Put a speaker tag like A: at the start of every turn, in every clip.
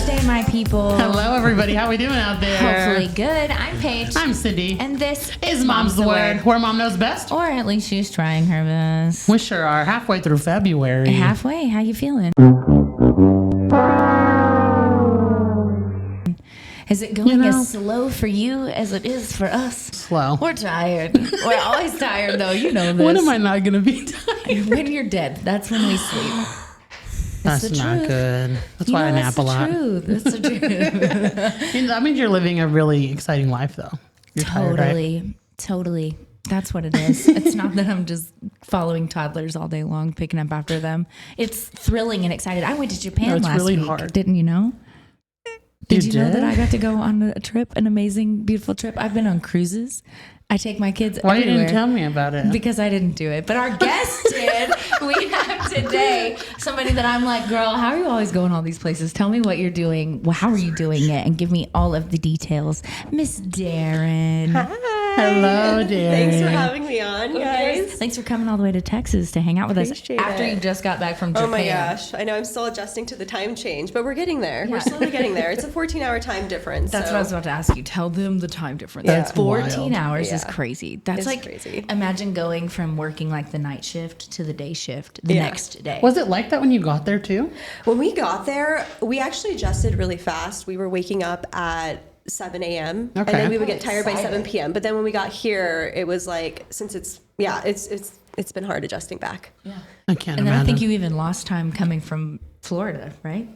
A: Thursday, my people.
B: Hello, everybody. How we doing out there?
A: Hopefully good. I'm Paige.
B: I'm Cindy.
A: And this
B: is Mom's the Word, where Mom knows best.
A: Or at least she's trying her best.
B: We sure are halfway through February.
A: Halfway? How you feeling? Is it going as slow for you as it is for us?
B: Slow.
A: We're tired. We're always tired, though. You know this.
B: When am I not going to be tired?
A: When you're dead. That's when we sleep.
B: That's not good. That's why I nap a lot.
A: That's the truth.
B: That means you're living a really exciting life, though. You're
A: Totally.
B: tired, right?
A: Totally. That's what it is. It's not that I'm just following toddlers all day long, picking up after them. It's thrilling and excited. I went to Japan last
B: really
A: week.
B: hard.
A: Didn't you know? Did you know that I got to go on a trip, an amazing, beautiful trip? I've been on cruises. I take my kids
B: Why
A: everywhere.
B: didn't you tell me about it?
A: Because I didn't do it. But our guest did. We have today somebody that I'm like, girl, how are you always going all these places? Tell me what you're doing. Well, how are you doing it? And give me all of the details. Miss Darin.
C: Hi.
B: Hello, Darin.
C: Thanks for having me on, guys.
A: Thanks for coming all the way to Texas to hang out with
C: Appreciate
A: us after
C: it.
A: you just got back from Japan.
C: Oh my gosh. I know I'm still adjusting to the time change, but we're getting there.
A: Yeah.
C: We're slowly getting there. It's a 14-hour time difference.
A: That's what I was about to ask you. Tell them the time difference.
C: Yeah.
A: That's 14
B: wild.
A: hours is
C: Yeah.
A: crazy. That's
C: It's
A: like
C: crazy.
A: Imagine going from working like the night shift to the day shift the next day.
B: Was it like that when you got there, too?
C: When we got there, we actually adjusted really fast. We were waking up at 7 a.m.
B: Okay.
C: and then we would get tired by
A: Excited.
C: 7 p.m. But then when we got here, it was like, since it's been hard adjusting back.
A: Yeah.
B: I can't
A: And then
B: imagine.
A: I think you even lost time coming from Florida, right?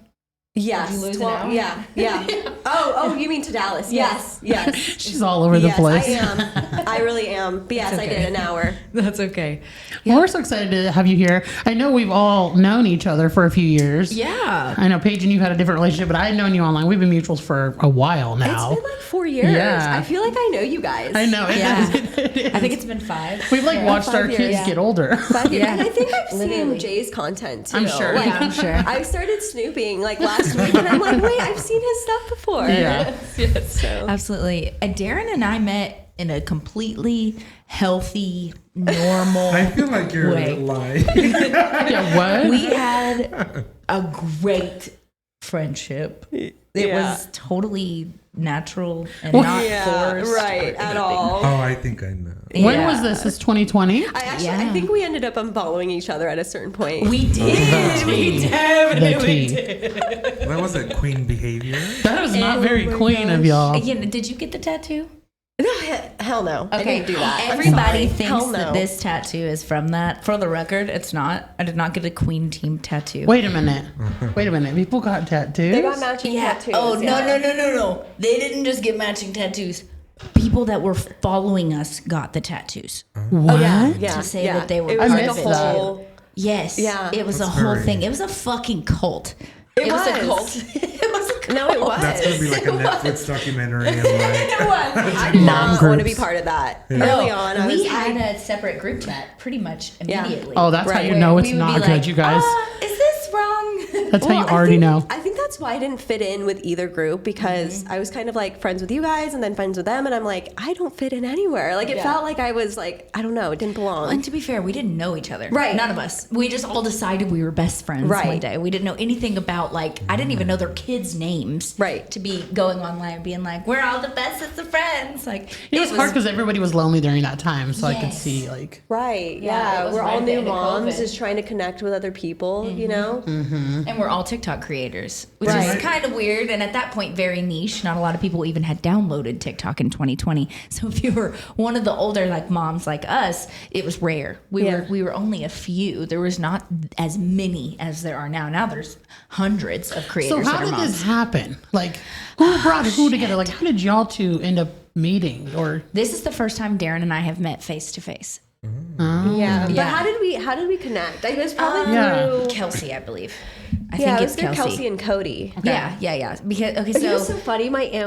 C: Yes.
A: Did you lose an hour?
C: Yeah. Oh, you mean to Dallas? Yes.
B: She's all over the
C: Yes,
B: place.
C: I am. I really am. But yes,
A: It's okay.
C: I did an hour.
A: That's okay.
B: Well, we're so excited to have you here. I know we've all known each other for a few years.
A: Yeah.
B: I know Paige and you had a different relationship, but I had known you online. We've been mutuals for a while now.
C: It's been like 4 years.
B: Yeah.
C: I feel like I know you guys.
B: I know.
A: Yeah.
B: It is.
A: I think it's been 5.
B: We've like watched
C: 5
B: our
C: years.
B: kids
C: Yeah.
B: get older.
C: 5 years.
A: Yeah.
C: And I think I've
A: Literally.
C: seen Jay's content too.
B: I'm sure.
C: Like,
A: Yeah, I'm sure.
C: I started snooping like last week and I'm like, wait, I've seen his stuff before.
B: Yeah.
C: Yes. So.
A: Absolutely. Darin and I met in a completely healthy, normal
D: I feel like you're
A: way.
D: lying.
B: Yeah, what?
A: We had a great friendship. It
C: Yeah.
A: was totally natural and
B: Well,
A: not
C: Yeah,
A: forced.
C: right, at all.
D: Oh, I think I know.
B: When
A: Yeah.
B: was this? This 2020?
C: I think we ended up unfollowing each other at a certain point.
A: We did. We definitely did.
D: That wasn't queen behavior.
B: That was not very clean of y'all.
A: Again, did you get the tattoo?
C: No, hell no. I didn't do that. I'm
A: Everybody
C: sorry.
A: thinks
C: Hell
A: that
C: no.
A: this tattoo is from that. For the record, it's not. I did not get a Queen Team tattoo.
B: Wait a minute. People got tattoos?
C: They got matching tattoos.
A: Oh,
C: yeah.
A: no. They didn't just get matching tattoos. People that were following us got the tattoos.
B: What?
C: Oh, yeah.
A: To say that they were
C: It was
A: part
C: like
A: of
C: a
A: it.
C: whole.
A: Yes.
C: Yeah.
A: It was
D: That's
A: a whole
D: very-
A: thing. It was a fucking cult.
C: It
A: was a
C: was.
A: cult. It was a cult.
C: No, it was.
D: That's gonna be like a Netflix documentary. And like,
A: It was.
C: I did not want to be
B: groups.
C: part of that.
D: Yeah.
C: Early on, I
A: we
C: was
A: had
C: like,
A: a separate group chat pretty much
C: Yeah.
A: immediately.
B: Oh, that's how
C: Right.
B: you know
A: Where
B: it's
A: we would
B: not
A: be
B: good,
A: like,
B: you guys.
A: Is this wrong?
B: That's how you
C: I
B: already
C: think-
B: know.
C: I think that's why I didn't fit in with either group because I was kind of like friends with you guys and then friends with them, and I'm like, I don't fit in anywhere. Like it felt like I was like, I don't know, it didn't belong.
A: And to be fair, we didn't know each other.
C: Right.
A: None of us. We just all decided we were best friends
C: Right.
A: one day. We didn't know anything about, like, I didn't even know their kids' names.
C: Right.
A: To be going online and being like, we're all the bestest of friends. Like,
B: It was hard because everybody was lonely during that time, so I could
A: Yes.
B: see like.
C: Right.
A: Yeah, it
C: Yeah.
A: was
C: We're
A: right
C: all
A: at the
C: new
A: end of
C: moms,
A: COVID.
C: just trying to connect with other people, you know?
A: And we're all TikTok creators, which is
C: Right.
A: kind of weird. And at that point, very niche. Not a lot of people even had downloaded TikTok in 2020. So if you were one of the older like moms like us, it was rare.
C: Yeah.
A: We were only a few. There was not as many as there are now. Now there's hundreds of
B: So
A: creators
B: how
A: that are
B: did
A: moms.
B: this happen? Like, who brought who together? Like, how did y'all two end up meeting? Or
A: This is the first time Darin and I have met face to face.
C: Yeah. But
A: Yeah.
C: how did we connect? It was probably
B: Yeah.
C: through
A: Kelsey, I believe. I
C: Yeah,
A: think
C: it
A: it's
C: was through Kelsey and Cody.
A: Yeah. Because okay,
C: It was
A: so
C: so funny. My aunt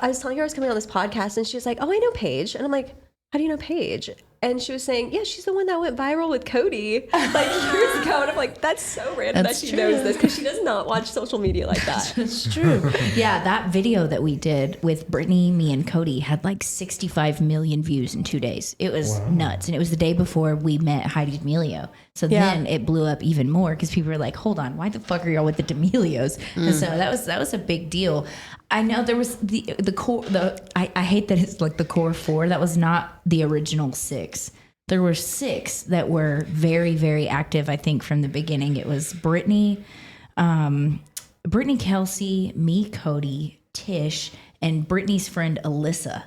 C: I was telling her I was coming on this podcast and she was like, oh, I know Paige. And I'm like, how do you know Paige? and she was saying, yeah, she's the one that went viral with Cody like years ago. And I'm like, that's so random
A: That's
C: that she
A: true.
C: knows this because she does not watch social media like that.
A: It's true. Yeah, that video that we did with Brittany, me, and Cody had like 65 million views in 2 days. It was nuts. And it was the day before we met Heidi D'Amelio. So then it blew up even more because people were like, hold on, why the fuck are y'all with the D'Amelios? And so that was a big deal. I know there was the core, I hate that it's like the core 4. That was not the original 6. There were 6 that were very, very active, I think, from the beginning. It was Brittany, Kelsey, me, Cody, Tish, and Brittany's friend Alyssa.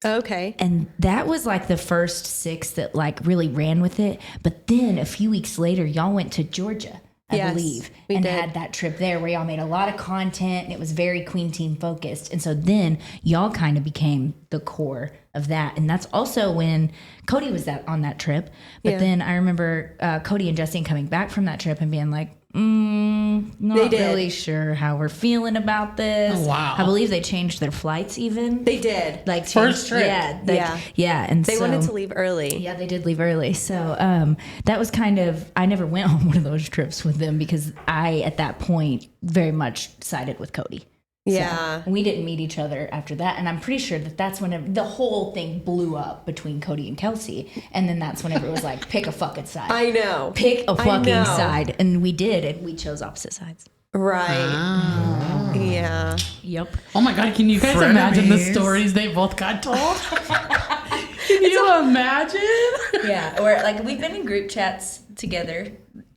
C: Okay.
A: And that was like the first 6 that like really ran with it. But then a few weeks later, y'all went to Georgia, I believe, and had that trip there where y'all made a lot of content and it was very Queen Team focused. And so then y'all kind of became the core of that. And that's also when Cody was on that trip. But then I remember Cody and Justine coming back from that trip and being like, not really sure how we're feeling about this.
B: Oh, wow.
A: I believe they changed their flights even.
C: They did.
A: Like
B: First trip.
A: Yeah. And
C: They wanted to leave early.
A: Yeah, they did leave early. So that was kind of, I never went on one of those trips with them because I, at that point, very much sided with Cody.
C: Yeah.
A: So we didn't meet each other after that. And I'm pretty sure that's when the whole thing blew up between Cody and Kelsey. And then that's whenever it was like, pick a fucking side.
C: I know.
A: Pick a fucking side. And we did. And we chose opposite sides.
C: Right. Yeah.
A: Yep.
B: Oh my God, can you guys
D: Frenemies.
B: imagine the stories they both got told? Can you imagine?
A: Yeah. Or like we've been in group chats together,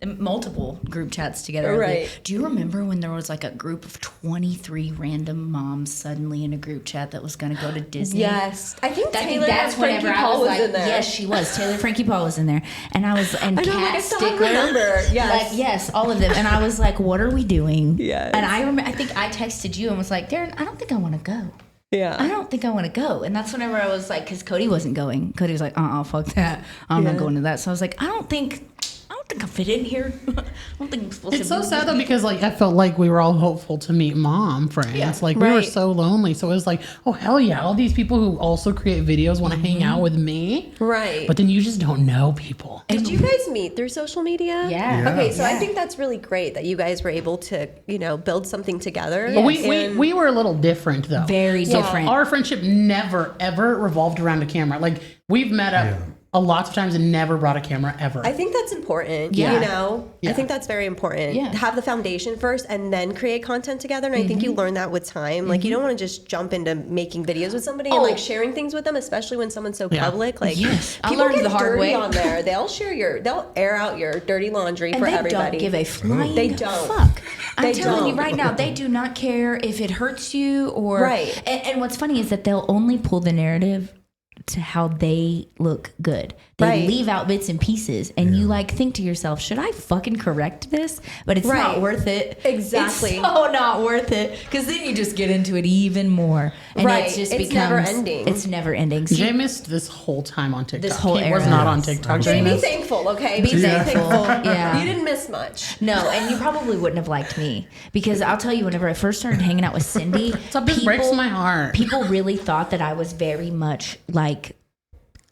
A: multiple group chats together.
C: Right.
A: Do you remember when there was like a group of 23 random moms suddenly in a group chat that was going to go to Disney?
C: Yes. I think Taylor
A: that's
C: and Frankie
A: whenever I
C: Paul
A: was
C: was
A: like,
C: in there.
A: yes, she was. Taylor Frankie Paul was in there. And I was, and
C: I know,
A: Kat
C: like, I still
A: Stickler.
C: remember. Yes.
A: Like, yes, all of them. And I was like, what are we doing?
C: Yes.
A: And I think I texted you and was like, Darin, I don't think I want to go.
C: Yeah.
A: I don't think I want to go. And that's whenever I was like, because Cody wasn't going. Cody was like, fuck that. I'm not going to that. So I was like, I don't think I fit in here. I don't think I'm supposed to
B: It's so
A: be
B: sad though because like I felt like we were all hopeful to meet mom friends.
A: Yeah,
B: like we were
C: right.
B: so lonely. So it was like, oh hell yeah, all these people who also create videos want to hang out with me.
C: Right.
B: But then you just don't know people.
C: Did you guys meet through social media?
A: Yeah.
C: Okay, so I
A: Yeah.
C: think that's really great that you guys were able to, build something together.
B: But
C: And-
B: we were a little different though.
A: Very different.
B: Our friendship never ever revolved around a camera. Like we've met up a lot of times and never brought a camera ever.
C: I think that's important.
A: Yeah.
C: I think that's very important.
A: Yeah.
C: Have the foundation first and then create content together. And I think you learn that with time. Like you don't want to just jump into making videos with somebody and like sharing things with them, especially when someone's so public. Like
A: Yes. I
C: people
A: learned
C: get
A: the hard
C: dirty
A: way.
C: on there. They'll air out your dirty laundry
A: And
C: for
A: they
C: everybody.
A: don't give a flying
C: They don't.
A: fuck. I'm
C: They
A: telling you
C: don't.
A: right now, they do not care if it hurts you or.
C: Right.
A: And what's funny is that they'll only pull the narrative to how they look good. They
C: Right.
A: leave out bits and pieces, and you like think to yourself, should I fucking correct this? But it's not
C: Right.
A: worth it.
C: Exactly.
A: It's so not worth it because then you just get into it even more, and
C: Right.
A: it's just
C: It's
A: becomes
C: never ending.
A: It's never ending.
B: Jay missed this whole time on TikTok.
A: This whole
B: he was
A: era.
B: not on
D: Yes.
B: TikTok
C: Hey,
B: during
C: be
B: this.
C: thankful, okay?
A: Be thankful. Yeah.
C: You didn't miss much.
A: No, and you probably wouldn't have liked me because I'll tell you, whenever I first started hanging out with Cindy,
B: So this breaks my heart.
A: People really thought that I was very much like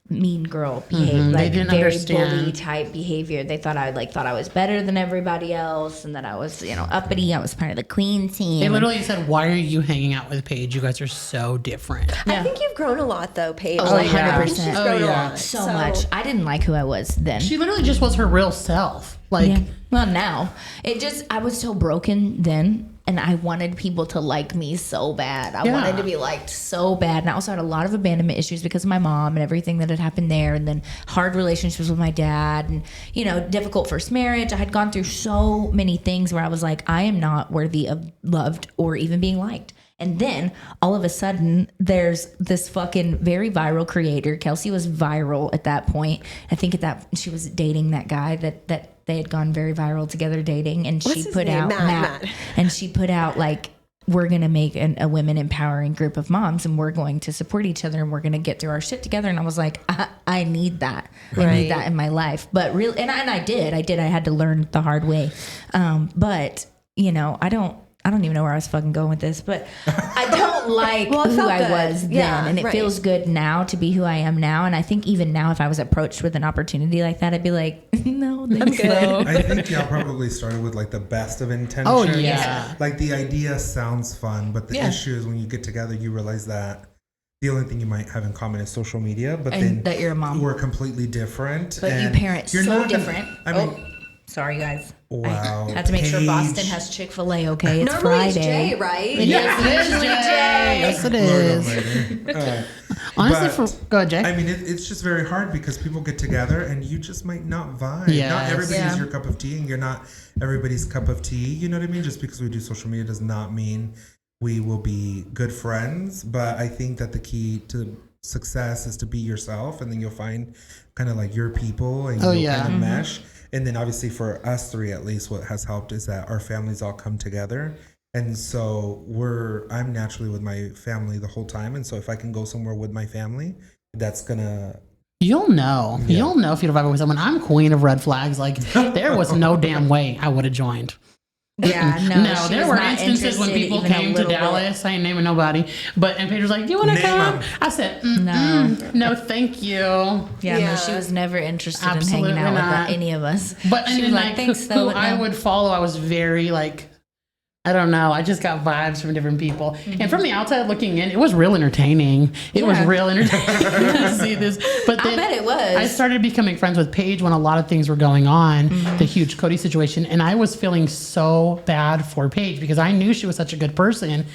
A: mean girl behavior,
B: They
A: like
B: didn't
A: very
B: understand.
A: bully type behavior. They thought I was better than everybody else, and that I was uppity. I was part of the Queen team.
B: They literally said, "Why are you hanging out with Paige? You guys are so different."
C: I think you've grown a lot, though, Paige.
A: Oh,
C: Like, I
A: 100%.
C: think she's
B: Oh,
C: grown
B: yeah.
C: a lot.
A: so much. I didn't like who I was then.
B: She literally just was her real self. Like,
A: Yeah. Well, now I was so broken then, and I wanted people to like me so bad. I wanted to be liked so bad, and I also had a lot of abandonment issues because of my mom and everything that had happened there, and then hard relationships with my dad, and difficult first marriage. I had gone through so many things where I was like, I am not worthy of loved or even being liked. And then all of a sudden, there's this fucking very viral creator. Kelsey was viral at that point. I think she was dating that guy that they had gone very viral together dating. And
C: What's
A: she
C: his
A: put
C: name?
A: out
C: Matt.
A: and she put out like, we're going to make a women empowering group of moms, and we're going to support each other, and we're going to get through our shit together. And I was like, I need that. I
C: Right.
A: need that in my life. But really, and I did. I had to learn the hard way. But I I don't even know where I was fucking going with this, but I don't like
C: Well, it
A: who
C: felt
A: I
C: good.
A: was
C: Yeah,
A: then. And it
C: right.
A: feels good now to be who I am now. And I think even now, if I was approached with an opportunity like that, I'd be like, no, thanks, though.
D: I think y'all probably started with like the best of intentions.
B: Oh, yeah.
D: Like the idea sounds fun, but the
B: Yeah.
D: issue is when you get together, you realize that the only thing you might have in common is social media, but
A: And
D: then
A: that you're a mom.
D: we're completely different.
A: But you
D: and
A: parent
D: you're
A: so
D: not gonna-
A: different.
D: I mean,
A: Sorry, guys.
D: wow.
A: I had to make sure
D: Paige.
A: Boston has Chick-fil-A, okay? It's
C: Normally
A: Friday.
C: it's Jay, right?
B: Yes, it is, Jay. Yes, it is.
D: Lord Almighty.
B: Honestly,
D: but,
B: go ahead, Jay.
D: I mean, it's just very hard because people get together and you just might not vibe.
B: Yes.
D: Not everybody's
A: Yeah.
D: your cup of tea, and you're not everybody's cup of tea. You know what I mean? Just because we do social media does not mean we will be good friends. But I think that the key to success is to be yourself, and then you'll find kind of like your people, and you'll kind of mesh. And then obviously for us three, at least, what has helped is that our families all come together. And so I'm naturally with my family the whole time. And so if I can go somewhere with my family, that's gonna.
B: You'll know.
D: Yeah.
B: You'll know if you don't vibe with someone. I'm queen of red flags. Like, there was no damn way I would have joined.
A: Yeah,
B: No,
A: she
B: there
A: was
B: were
A: not
B: instances when
A: interested
B: people
A: even a
B: came to
A: little bit.
B: Dallas. I ain't naming nobody. And Paige was like, do you want to
D: Name
B: come?
D: 'em.
B: I said, no, thank you.
A: Yeah,
C: Yeah.
A: no, she was never interested
B: Absolutely
A: in hanging out
B: not.
A: with any of us.
B: But
A: she
B: and
A: was
B: then
A: like,
B: like,
A: thanks,
B: who
A: though. but
B: I
A: no.
B: would follow, I was very like, I don't know. I just got vibes from different people. And from the outside looking in, it was real entertaining. It was
A: Yeah.
B: real entertaining to see this. But then
A: bet it was.
B: I started becoming friends with Paige when a lot of things were going on, the huge Cody situation. And I was feeling so bad for Paige because I knew she was such a good person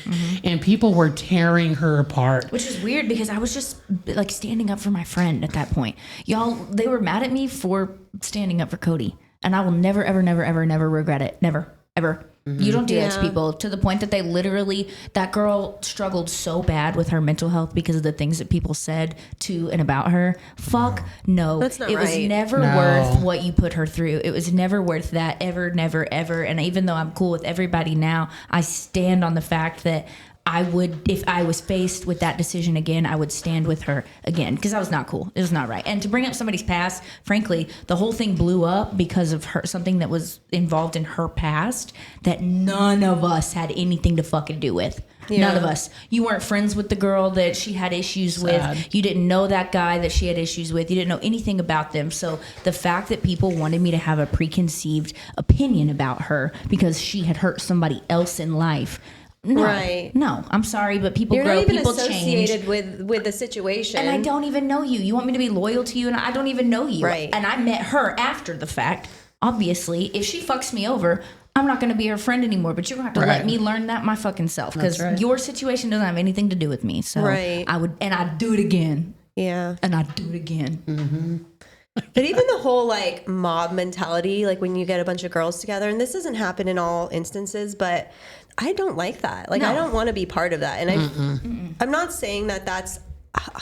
B: and people were tearing her apart.
A: Which is weird because I was just like standing up for my friend at that point. Y'all, they were mad at me for standing up for Cody. And I will never, ever, never, ever, never regret it. Never, ever. You don't do that to
C: Yeah.
A: people to the point that they literally, that girl struggled so bad with her mental health because of the things that people said to and about her. Fuck no.
C: That's not
A: it was
C: right.
A: never
B: No.
A: worth what you put her through. It was never worth that ever, never, ever. And even though I'm cool with everybody now, I stand on the fact that I would, if I was faced with that decision again, I would stand with her again because I was not cool. It was not right. And to bring up somebody's past, frankly, the whole thing blew up because of her, something that was involved in her past that none of us had anything to fucking do with. None of us. You weren't friends with the girl that she had issues
B: Sad.
A: with. You didn't know that guy that she had issues with. You didn't know anything about them. So the fact that people wanted me to have a preconceived opinion about her because she had hurt somebody else in life. No,
C: Right.
A: no, I'm sorry, but people
C: You're
A: grow,
C: not even
A: people change.
C: associated with the situation.
A: And I don't even know you. You want me to be loyal to you, and I don't even know you.
C: Right.
A: And I met her after the fact. Obviously, if she fucks me over, I'm not going to be her friend anymore. But you're going to have to let
B: Right.
A: me learn that my fucking self because
B: That's right.
A: your situation doesn't have anything to do with me. So
C: Right.
A: I'd do it again,
C: Yeah.
A: and I'd do it again.
C: But even the whole like mob mentality, like when you get a bunch of girls together, and this doesn't happen in all instances, but I don't like that. Like I
A: No.
C: don't want to be part of that. And I'm not saying that that's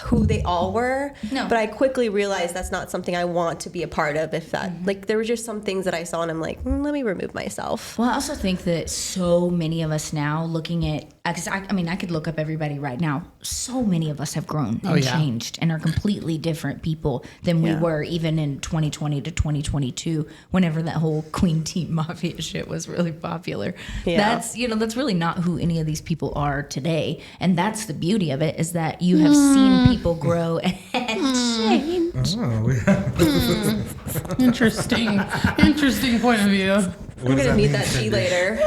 C: who they all were.
A: No.
C: But I quickly realized that's not something I want to be a part of. If that like there were just some things that I saw and I'm like, let me remove myself.
A: Well, I also think that so many of us now looking at, because I mean, I could look up everybody right now. So many of us have grown and
B: yeah.
A: changed and are completely different people than we
C: Yeah.
A: were even in 2020 to 2022, whenever that whole Queen Team Mafia shit was really popular.
C: Yeah.
A: That's really not who any of these people are today. And that's the beauty of it, is that you have seen people grow and change.
D: Oh, we have.
B: Interesting point of view.
C: I'm gonna need that tea later.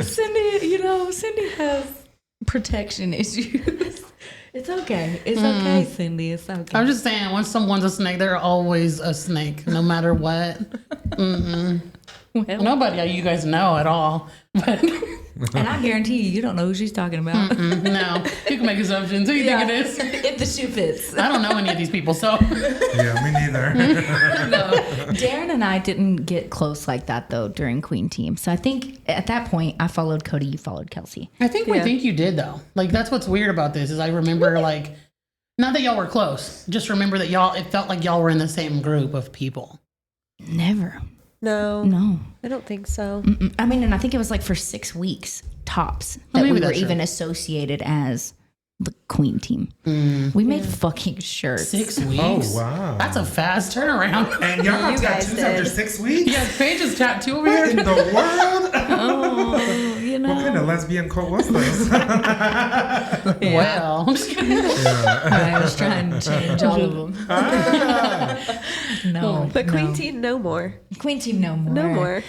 A: Cindy has protection issues. It's okay. It's okay, Cindy. It's okay.
B: I'm just saying, when someone's a snake, they're always a snake, no matter what.
A: Well,
B: Nobody you guys know at all. But
A: and I guarantee you don't know who she's talking about.
B: no, you can make assumptions. Who you think it is?
A: If the shoe fits.
B: I don't know any of these people, so
D: Yeah, me neither.
A: Darren and I didn't get close like that, though, during Queen Team. So I think at that point, I followed Cody, you followed Kelsey.
B: I think we
C: Yeah.
B: think you did though. Like that's what's weird about this is I remember like, not that y'all were close, just remember that it felt like y'all were in the same group of people.
A: Never.
C: No,
A: No.
C: I don't think so.
A: I mean, and I think it was like for 6 weeks, tops, that
B: maybe
A: we were
B: that's true.
A: even associated as the Queen Team. We made fucking shirts.
B: 6 weeks.
D: Oh, wow.
B: That's a fast turnaround.
D: And y'all got
C: You guys
D: tattoos after
C: did.
D: 6 weeks?
B: Yeah, Paige's tattoo over
D: What in
B: here.
D: the world?
A: Oh, you know.
D: What kind of lesbian cult was this?
B: Well, I'm just kidding.
A: I was trying to change all of them. No,
C: But Queen
A: no.
C: Teen, no more.
A: Queen Team, no more.
C: No more.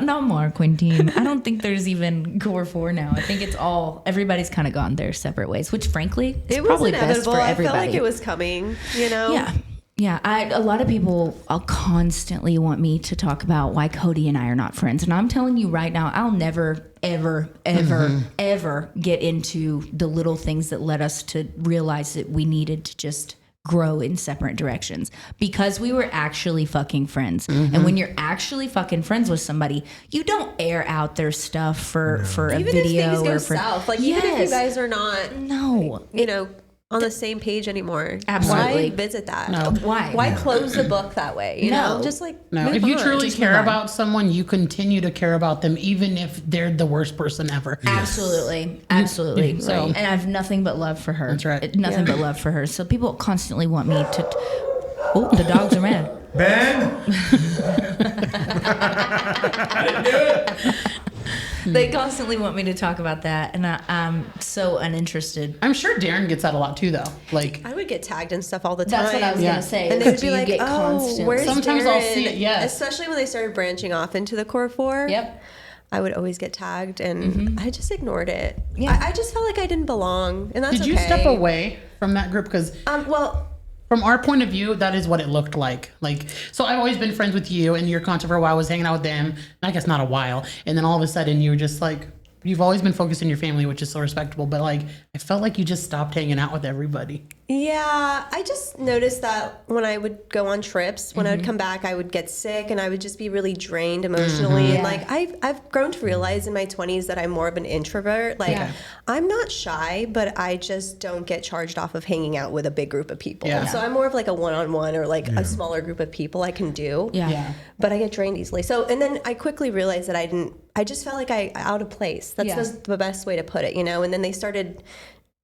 A: No more Queen Team. I don't think there's even Core 4 now. I think it's all, everybody's kind of gone their separate ways, which frankly, it's
C: It was
A: probably best
C: inevitable.
A: for
C: I
A: everybody.
C: felt like it was coming, you know?
A: Yeah. Yeah, a lot of people constantly want me to talk about why Cody and I are not friends. And I'm telling you right now, I'll never, ever, ever, ever get into the little things that led us to realize that we needed to just grow in separate directions because we were actually fucking friends. And when you're actually fucking friends with somebody, you don't air out their stuff for a
C: Even
A: video
C: if things go
A: or for
C: south, like even if you guys are not,
A: no.
C: you know, on the same page anymore.
A: Absolutely.
C: Why visit that?
B: No.
A: Why?
C: Why close the book that way? You
A: No.
C: know, just like
B: No,
C: move
B: if you
C: on.
B: truly
A: Just
B: care
A: move on.
B: about someone, you continue to care about them, even if they're the worst person ever.
A: Absolutely.
B: So-
A: And I have nothing but love for her.
B: That's right.
A: Nothing but love for her. So people constantly want me to. Oh, the dogs are mad.
D: Ben?
A: They constantly want me to talk about that, and I'm so uninterested.
B: I'm sure Darin gets that a lot too, though. Like,
C: I would get tagged and stuff all the time.
A: That's what I was
B: Yeah.
A: gonna say.
C: And
A: is
C: they would
A: do
C: be
A: you
C: like,
A: get
C: "Oh,
A: constant-
C: where's
B: Sometimes I'll
C: Darin?"
B: see it, yes.
C: Especially when they started branching off into the core 4.
A: Yep.
C: I would always get tagged, and I just ignored it.
A: Yeah.
C: I just felt like I didn't belong, and that's
B: did you
C: okay.
B: step away from that group? Because
C: Well,
B: from our point of view, that is what it looked like. Like, so I've always been friends with you and your content for a while. I was hanging out with them. I guess not a while. And then all of a sudden you were just like, you've always been focused on your family, which is so respectable. But like, I felt like you just stopped hanging out with everybody.
C: yeah, I just noticed that when I would go on trips, when I would come back, I would get sick and I would just be really drained emotionally. And like I've grown to realize in my 20s that I'm more of an introvert. Like
A: Yeah.
C: I'm not shy, but I just don't get charged off of hanging out with a big group of people.
B: Yeah.
C: So I'm more of like a one-on-one or like a smaller group of people I can do.
A: Yeah.
C: But I get drained easily. So, and then I quickly realized that I just felt like I out of place. That's
A: Yeah.
C: was the best way to put it, you know? And then they started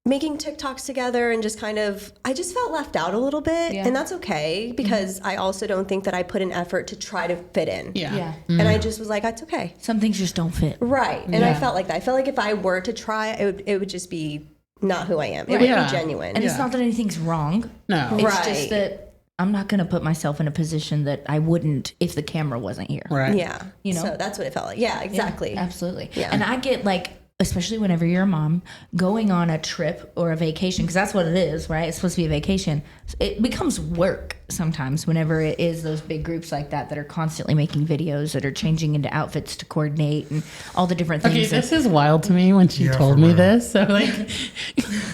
C: making TikToks together and just kind of, I just felt left out a little bit.
A: Yeah.
C: And that's okay because I also don't think that I put an effort to try to fit in.
B: Yeah.
A: Yeah.
C: And I just was like, that's okay.
A: Some things just don't fit.
C: Right. And I
B: Yeah.
C: felt like that. I felt like if I were to try, it would just be not who I am. It would
B: Yeah.
C: be genuine.
A: And it's not that anything's wrong.
B: No.
A: It's
C: Right.
A: just that I'm not going to put myself in a position that I wouldn't if the camera wasn't here.
B: Right.
C: Yeah.
A: You know?
C: So that's what it felt like. Yeah, exactly.
A: Absolutely.
C: Yeah.
A: And I get like, especially whenever you're a mom, going on a trip or a vacation, because that's what it is, right? It's supposed to be a vacation. It becomes work sometimes whenever it is those big groups like that are constantly making videos that are changing into outfits to coordinate and all the different things.
B: Okay,
A: that-
B: this is wild to me when she
D: Yeah,
B: told
D: for
B: me
D: real.
B: this. So like,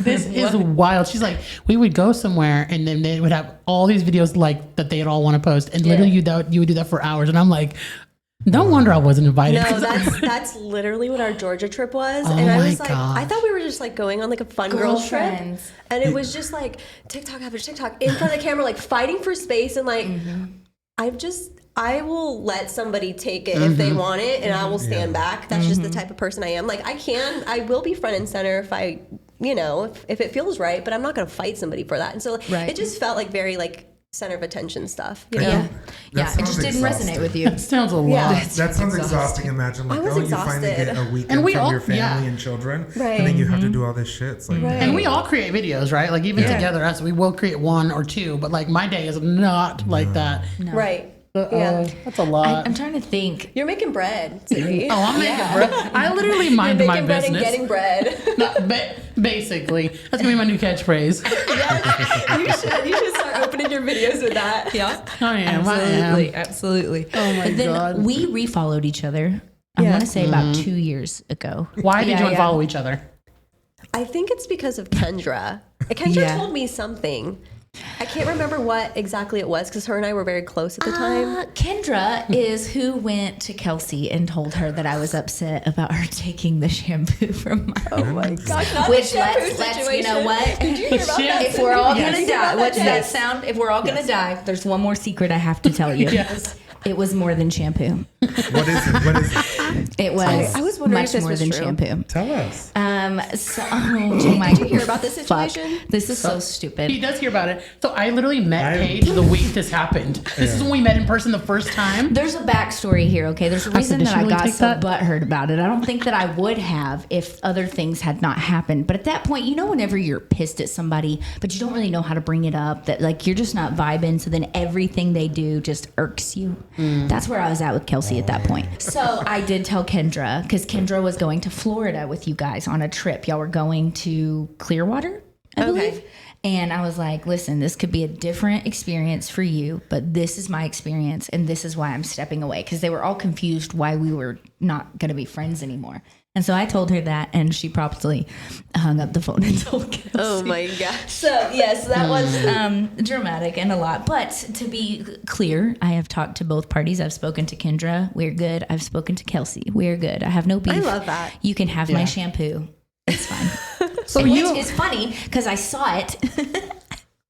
B: this is wild. She's like, we would go somewhere and then they would have all these videos like that they'd all want to post, and literally you would do that for hours. And I'm like, no wonder I wasn't invited.
C: No, that's literally what our Georgia trip was.
B: Oh
C: and I
B: my
C: was like, I
B: gosh.
C: thought we were just like going on like a fun girls trip.
A: Girlfriends.
C: And it was just like TikTok after TikTok in front of the camera, like fighting for space. And like, I will let somebody take it if they want it and I will stand back. That's just the type of person I am. Like I will be front and center if I, you know, if it feels right, but I'm not going to fight somebody for that. And so
A: Right.
C: it just felt like very like center of attention stuff, you know?
A: Yeah. Yeah. It
D: sounds
A: just didn't
D: exhausting.
A: resonate with you.
B: That sounds a lot.
C: Yeah.
D: That sounds exhausting. Imagine like,
C: I was
D: oh, you finally
C: exhausted.
D: get a weekend
B: And we
D: from
B: all-
D: your family
B: yeah.
D: and children,
C: Right.
D: and then you have to do all this shit. It's like,
B: And we all create videos, right? Like even together, us, we will create one or two, but like my day is not like that.
C: Right.
B: Uh-oh,
C: Yeah.
B: that's a lot.
A: I'm trying to think.
C: You're making bread, Sadie.
B: Oh, I'm making bread. I literally mind
C: You're
B: my
C: making bread and
B: business.
C: getting bread.
B: No, basically, that's gonna be my new catchphrase.
C: You should start opening your videos with that.
A: Yeah.
B: I am.
A: Absolutely.
B: Oh my
A: And then
B: God.
A: we refollowed each other. I
C: Yeah.
A: want to say about 2 years ago.
B: Why did you
A: Yeah.
B: unfollow each other?
C: I think it's because of Kendra. Kendra
A: Yeah.
C: told me something. I can't remember what exactly it was because her and I were very close at the time.
A: Kendra is who went to Kelsey and told her that I was upset about her taking the shampoo from my
C: Oh my gosh, not
A: Which
C: the shampoo
A: let's you
C: situation.
A: know what?
C: Did you hear about that?
A: If we're all
B: Yes.
A: gonna
C: Did you hear
A: die,
C: about
A: what's that
C: Jess?
A: sound? If we're all gonna die, there's one more secret I have to tell you.
B: Yes.
A: It was more than shampoo.
D: what is it? What is it?
A: It was.
C: I was wondering
A: much
C: if this
A: more
C: was
A: than
C: true.
A: shampoo.
D: Tell us.
A: So, oh my,
C: Did you hear about this
A: fuck.
C: situation?
A: This is so stupid.
B: He does hear about it. So I literally met Paige the week this happened. This is when we met in person the first time.
A: There's a backstory here, okay? There's a reason
B: did
A: that
B: she
A: I
B: really
A: got
B: take
A: so
B: that?
A: butthurt about it. I don't think that I would have if other things had not happened. But at that point, you know, whenever you're pissed at somebody, but you don't really know how to bring it up, that like you're just not vibing, so then everything they do just irks you. That's where I was at with Kelsey at that point. So I did tell Kendra, because Kendra was going to Florida with you guys on a trip. Y'all were going to Clearwater, I believe. And I was like, listen, this could be a different experience for you, but this is my experience, and this is why I'm stepping away. Because they were all confused why we were not going to be friends anymore. And so I told her that, and she promptly hung up the phone and told Kelsey.
C: Oh my gosh.
A: So, yes, that was dramatic and a lot. But to be clear, I have talked to both parties. I've spoken to Kendra. We're good. I've spoken to Kelsey. We're good. I have no beef.
C: I love that.
A: You can have my shampoo. It's fine.
B: So
A: Which
B: you
A: is funny because I saw it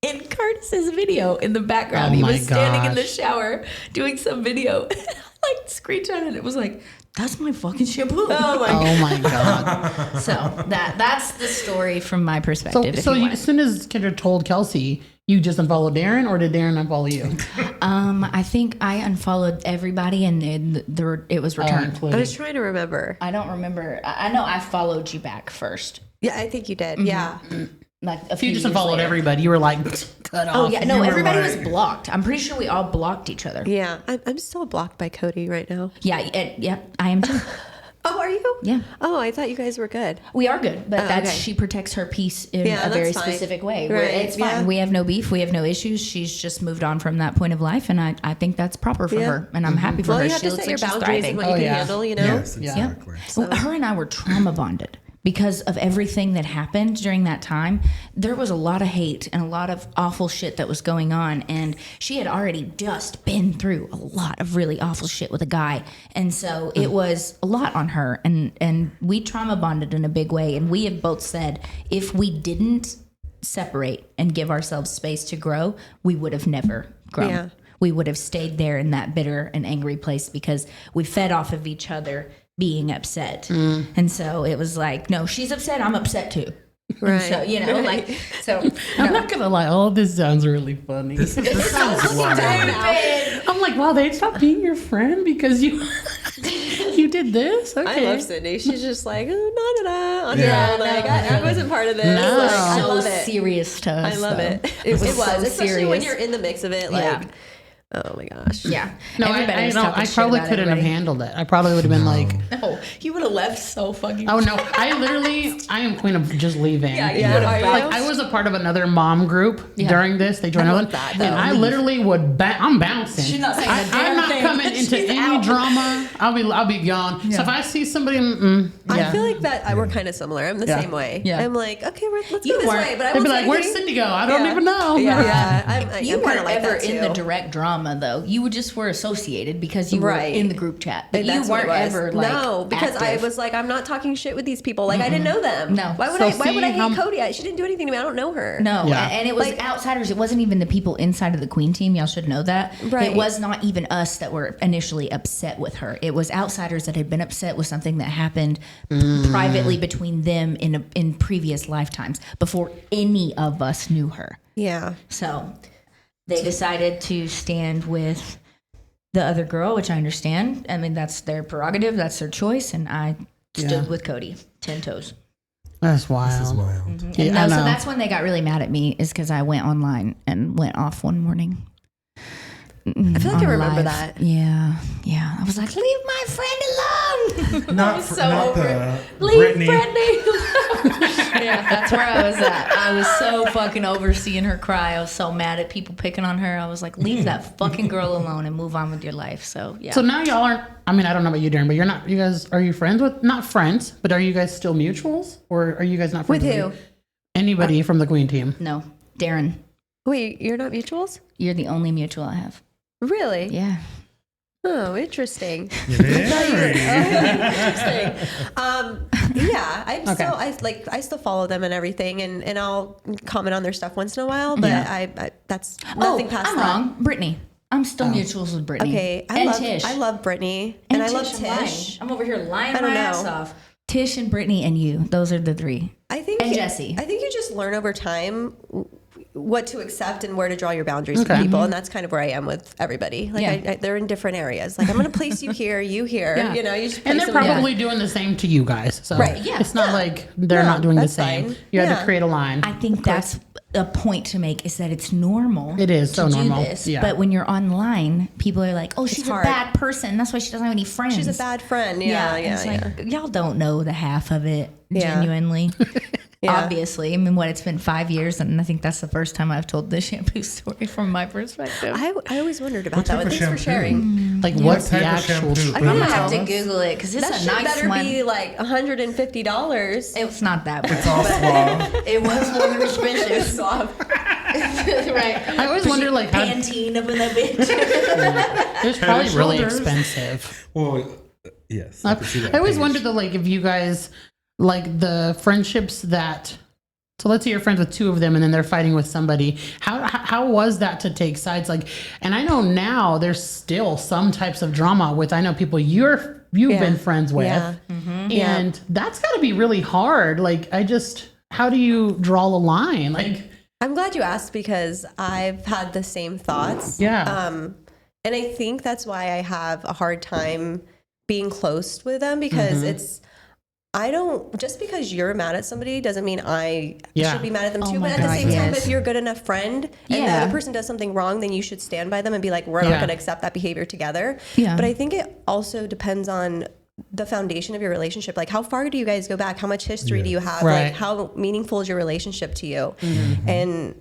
A: in Curtis's video in the background.
B: Oh
A: He
B: my
A: was standing in the
B: gosh.
A: shower doing some video. I like screenshot it. It was like, that's my fucking shampoo.
B: Oh my God.
A: So that's the story from my perspective. if
B: So
A: you want.
B: as soon as Kendra told Kelsey, you just unfollowed Darin, or did Darin unfollow you?
A: I think I unfollowed everybody and it was returned.
C: I was trying to remember.
A: I don't remember. I know I followed you back first.
C: Yeah, I think you did. Yeah.
A: Like a
B: You
A: few
B: just
A: years
B: unfollowed
A: later.
B: everybody. You were like, cut off.
A: Oh yeah, no,
B: You were
A: everybody
B: like-
A: was blocked. I'm pretty sure we all blocked each other.
C: Yeah. I'm still blocked by Cody right now.
A: Yeah, I am too.
C: Oh, are you?
A: Yeah.
C: Oh, I thought you guys were good.
A: We are good, but
C: okay.
A: she protects her peace in
C: Yeah,
A: a very
C: that's fine.
A: specific way.
C: Right,
A: It's fine.
C: yeah.
A: We have no beef. We have no issues. She's just moved on from that point of life, and I think that's proper for
C: Yeah.
A: her, and I'm happy for
C: Well,
A: her.
C: you have
A: She
C: to
A: looks
C: set your
A: like she's
C: boundaries
A: thriving.
C: and what you
B: Oh,
C: can
B: yeah.
C: handle, you know?
D: Yes,
A: Yeah.
D: exactly.
A: Well, her and I were trauma bonded because of everything that happened during that time. There was a lot of hate and a lot of awful shit that was going on. And she had already just been through a lot of really awful shit with a guy. And so it was a lot on her. And we trauma bonded in a big way. And we have both said if we didn't separate and give ourselves space to grow, we would have never grown.
C: Yeah.
A: We would have stayed there in that bitter and angry place because we fed off of each other being upset. And so it was like, no, she's upset, I'm upset too.
C: Right.
A: So, you know, like, so
B: I'm not gonna lie. All of this sounds really funny.
D: This sounds wild.
B: I'm like, wow, they stopped being your friend because you you did this.
C: I
B: Okay.
C: love Sydney. She's just like, oh, na-na-na, on
D: Yeah.
C: her own. Like, I wasn't part of this.
B: No.
C: Like, I
A: so
C: love it.
A: serious to us.
C: I love
A: though.
C: it.
A: It was, so
C: especially when
A: serious.
C: you're in the mix of it. Like,
A: Yeah.
C: oh my gosh.
A: Yeah.
B: No,
A: Everybody was talking
B: I
A: shit
B: probably
A: about
B: couldn't have
A: everybody.
B: handled it. I probably would have been like,
A: No, you would have left so fucking.
B: oh no, I am queen of just leaving.
A: Yeah, you
C: Yeah.
A: would
C: Are
A: have.
C: you?
B: Like I was a part of another mom group during this. They joined
A: I
B: another,
A: love that,
B: and
A: though.
B: I literally would. I'm bouncing.
A: She's not saying a
B: I'm
A: damn
B: not
A: thing.
B: coming into
A: She's
B: any
A: out.
B: drama. I'll be gone. So if I see somebody,
C: I feel like that we're kind of similar. I'm the
B: Yeah.
C: same way.
A: Yeah.
C: I'm like, okay, let's
A: You
C: go this
A: weren't-
C: way. But I
B: they'd
C: won't
B: be
C: say
B: like, "Where'd
C: anything.
B: Cindy go? I don't even know."
C: Yeah. I'm
A: You
C: kind
A: weren't
C: of like
A: ever
C: that
A: in the
C: too.
A: direct drama though. You just were associated because you
C: Right.
A: were in the group chat, but you
C: That's what
A: weren't
C: it was.
A: ever like
C: no, because I
A: active.
C: was like, I'm not talking shit with these people. Like I didn't know them.
A: No.
C: Why would
B: So
C: I? Why would I
B: see
C: hate
B: how-
C: Cody? She didn't do anything to me. I don't know her.
A: No,
B: Yeah.
A: and it was
C: Like-
A: outsiders. It wasn't even the people inside of the Queen team. Y'all should know that.
C: Right.
A: It was not even us that were initially upset with her. It was outsiders that had been upset with something that happened privately between them in previous lifetimes before any of us knew her.
C: Yeah.
A: So they decided to stand with the other girl, which I understand. I mean, that's their prerogative. That's their choice. And I stood
B: Yeah.
A: with Cody 10 toes.
B: That's wild.
D: This is wild.
A: And
B: Yeah, I
A: so
B: know.
A: that's when they got really mad at me, is because I went online and went off one morning.
C: I feel like I
A: on
C: remember
A: live.
C: that.
A: Yeah. I was like, leave my friend alone.
D: Not,
A: I was
D: fr-
A: so
D: not
A: over
D: the
A: it. Leave
D: Brittany.
A: Brittany alone. Yeah, that's where I was at. I was so fucking over seeing her cry. I was so mad at people picking on her. I was like, leave that fucking girl alone and move on with your life. So yeah.
B: So now y'all aren't. I mean, I don't know about you, Darin, but you're not. You guys, are you friends with? Not friends, but are you guys still mutuals, or are you guys not friends
C: With who?
B: Anybody from the Queen team?
A: No, Darin,
C: Wait, you're not mutuals?
A: you're the only mutual I have.
C: Really?
A: Yeah.
C: Oh, interesting.
D: Very.
C: Interesting. Yeah, I'm
B: Okay.
C: still I still follow them and everything, and I'll comment on their stuff once in a while. But
A: Yeah.
C: I that's nothing past
A: I'm
C: that.
A: wrong. Brittany. I'm still mutuals with Brittany.
C: Okay,
A: Tish.
C: I love Brittany and I love
A: I'm
C: Tish.
A: I'm over here lying
C: I
A: my
C: don't
A: ass
C: know.
A: off. Tish and Brittany and you. Those are the three.
C: I think
A: And Jesse.
C: I think you just learn over time what to accept and where to draw your boundaries
B: Okay.
C: with people, and that's kind of where I am with everybody. Like
A: Yeah.
C: they're in different areas. Like I'm going to place you here, you here.
A: Yeah.
C: You know, you just
B: And
C: place
B: they're
C: them in-
B: probably doing the same to you guys. So
C: Right, yeah.
B: it's not like they're not doing the
C: that's
B: same.
C: fine.
B: You had
C: Yeah.
B: to create a line.
A: I think that's a point to make, is that it's normal.
B: It is so
A: to
B: normal.
A: do this.
B: Yeah.
A: But when you're online, people are like, "Oh, she's a
C: hard.
A: bad person. That's why she doesn't have any friends."
C: She's a bad friend. Yeah,
A: and
C: yeah,
A: it's
C: yeah.
A: like y'all don't know the half of it.
C: Yeah.
A: Genuinely.
C: Yeah.
A: Obviously, I mean, it's been 5 years, and I think that's the first time I've told the shampoo story from my perspective.
C: I always wondered about
D: What
C: that.
D: type
C: One.
D: of
C: Thanks for
D: shampoo?
C: sharing.
B: Like, what's the
D: type of
B: actual
D: shampoo?
B: truth?
A: I'm gonna
C: Yeah.
A: have to Google it because it's
C: That
A: a
C: shit
A: nice
C: better
A: one.
C: be like $150.
A: It's not that bad.
D: It's all suave.
A: It was more expensive.
C: Suave.
A: Right.
B: I always wonder, like, how
A: Pantene up in that bitch.
B: it was probably really
A: shoulders.
B: expensive.
D: Well, yes. I, can see that
B: I always
D: page.
B: wonder, though, like, if you guys, like, the friendships that. So let's say you're friends with two of them and then they're fighting with somebody. How was that to take sides? Like, and I know now there's still some types of drama with, I know people you've
C: Yeah.
B: been friends with.
C: Yeah.
B: And that's got to be really hard. Like, how do you draw the line? Like,
C: I'm glad you asked because I've had the same thoughts.
B: yeah.
C: And I think that's why I have a hard time being close with them because just because you're mad at somebody doesn't mean I
B: Yeah.
C: should be mad at them
A: Oh
C: too.
A: my
C: But at the
A: God,
C: same time,
A: yes.
C: if you're a good enough friend and the
A: Yeah.
C: other person does something wrong, then you should stand by them and be like, we're not
B: Yeah.
C: going to accept that behavior together.
A: Yeah.
C: But I think it also depends on the foundation of your relationship. Like, how far do you guys go back? How much history do you have?
B: Right.
C: Like, how meaningful is your relationship to you? And,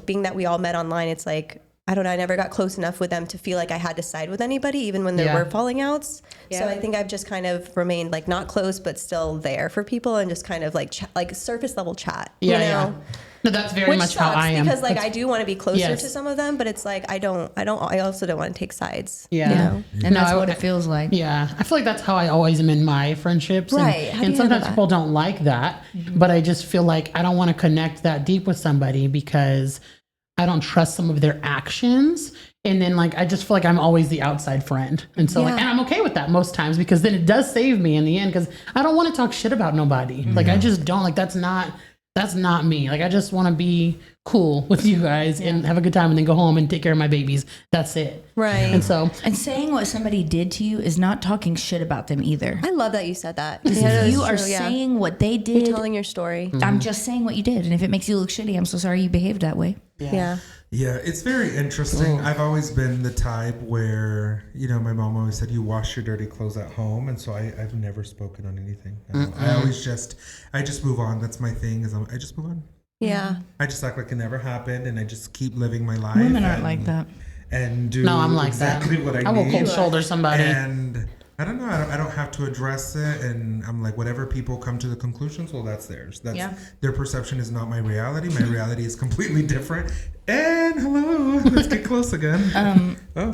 C: being that we all met online, it's like, I don't know, I never got close enough with them to feel like I had to side with anybody, even when there
B: Yeah.
C: were falling outs.
A: Yeah.
C: So I think I've just kind of remained like not close, but still there for people and just kind of like like surface level chat.
B: Yeah.
C: you know?
B: Yeah. No, that's very
C: Which
B: much
C: sucks
B: how I am.
C: because like
B: That's-
C: I do want to be closer
B: Yes.
C: to some of them, but it's like I also don't want to take sides.
B: Yeah.
C: You know?
A: And
B: No,
A: that's
B: I-
A: what it feels like.
B: Yeah, I feel like that's how I always am in my friendships. And,
C: Right. How do
B: and
C: you
B: sometimes
C: handle that?
B: people don't like that, but I just feel like I don't want to connect that deep with somebody because I don't trust some of their actions. And then like I just feel like I'm always the outside friend. And so like
C: Yeah.
B: and I'm okay with that most times because then it does save me in the end because I don't want to talk shit about nobody. Like I just don't like that's not me. Like I just want to be cool with you guys and have a good time and then go home and take care of my babies. That's it.
C: Right.
B: And so
A: And saying what somebody did to you is not talking shit about them either.
C: I love that you said that.
A: If
C: that's
A: you are
C: true, yeah.
A: saying what they
C: You're
A: did,
C: telling your story.
A: I'm just saying what you did. And if it makes you look shitty, I'm so sorry you behaved that way.
C: Yeah.
D: Yeah, it's very interesting. I've always been the type where, my mom always said, you wash your dirty clothes at home. And so I've never spoken on anything. I always I just move on. That's my thing I just move on.
C: Yeah.
D: I just act like it never happened and I just keep living my life.
A: Women aren't
D: and-
A: like that.
D: And do
B: no, I'm like
D: exactly
B: that.
D: what I
B: I will
D: need.
B: cold shoulder somebody.
D: And I don't know. I don't have to address it. And I'm like, whatever people come to the conclusions, well, that's theirs. That's their perception is not my reality. My reality is completely different. And hello, let's get close again. Hello.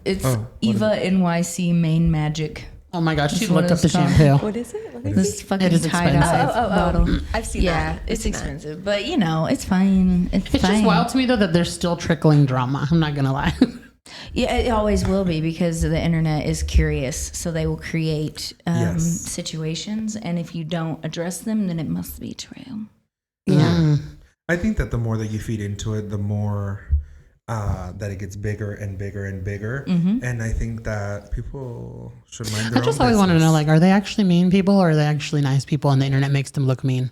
A: It's
D: Oh, what
A: Eva NYC Main Magic.
B: Oh my gosh, she
A: That's what
B: looked up
A: it's
B: the
A: called.
B: shampoo.
C: What is it? Let me
A: This
C: see.
A: fucking
B: It is
A: tie-dye
B: expensive.
A: bottle.
C: I've seen
A: Yeah,
C: that.
A: it's expensive, but it's fine. It's
B: It's
A: fine.
B: just wild to me though that there's still trickling drama. I'm not gonna lie.
A: Yeah, it always will be because the internet is curious, so they will create
D: Yes.
A: situations, and if you don't address them, then it must be true.
C: Yeah.
D: I think that the more that you feed into it, the more that it gets bigger and bigger and bigger. And I think that people should mind their
B: I just
D: own
B: always want to
D: business.
B: know, like, are they actually mean people or are they actually nice people and the internet makes them look mean?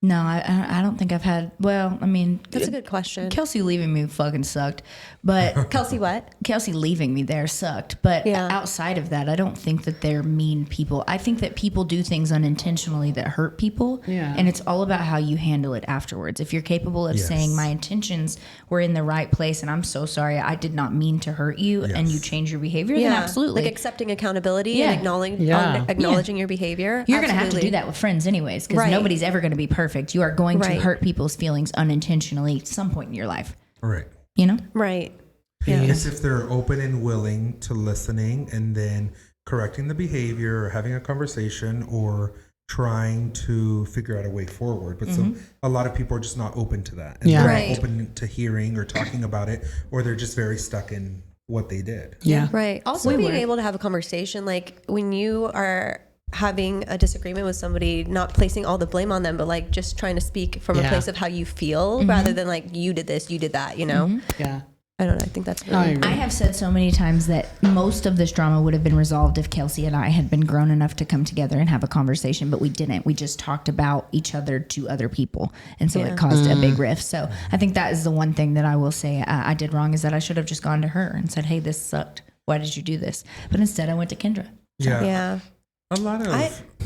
A: No, I don't think I've had. Well, I mean,
C: That's a good question.
A: Kelsey leaving me fucking sucked, but
C: Kelsey, what?
A: Kelsey leaving me there sucked. But
C: Yeah.
A: outside of that, I don't think that they're mean people. I think that people do things unintentionally that hurt people.
B: Yeah.
A: And it's all about how you handle it afterwards. If you're capable of
D: Yes.
A: saying my intentions were in the right place and I'm so sorry, I did not mean to hurt you, and you change your behavior, then absolutely.
C: Like accepting accountability
A: Yeah.
C: and
B: Yeah.
C: acknowledging your behavior.
A: You're going to have to
C: Absolutely.
A: do that with friends anyways, because
C: Right.
A: nobody's ever going to be perfect. You are going to
C: Right.
A: hurt people's feelings unintentionally at some point in your life.
D: Right.
A: You know?
C: Right.
D: It's if they're open and willing to listening and then correcting the behavior or having a conversation or trying to figure out a way forward. But so a lot of people are just not open to that. And
B: Yeah.
D: they're
C: Right.
D: not open to hearing or talking about it, or they're just very stuck in what they did.
B: Yeah.
C: Right. Also
A: We
C: being
A: were.
C: able to have a conversation, like when you are having a disagreement with somebody, not placing all the blame on them, but like just trying to speak from a
B: Yeah.
C: place of how you feel rather than like you did this, you did that, you know?
B: Yeah.
C: I don't know. I think that's
B: No, I
C: really
B: agree.
A: I have said so many times that most of this drama would have been resolved if Kelsey and I had been grown enough to come together and have a conversation, but we didn't. We just talked about each other to other people. And so it caused a big rift. So I think that is the one thing that I will say I did wrong, is that I should have just gone to her and said, hey, this sucked. Why did you do this? But instead I went to Kendra.
C: yeah.
D: A lot of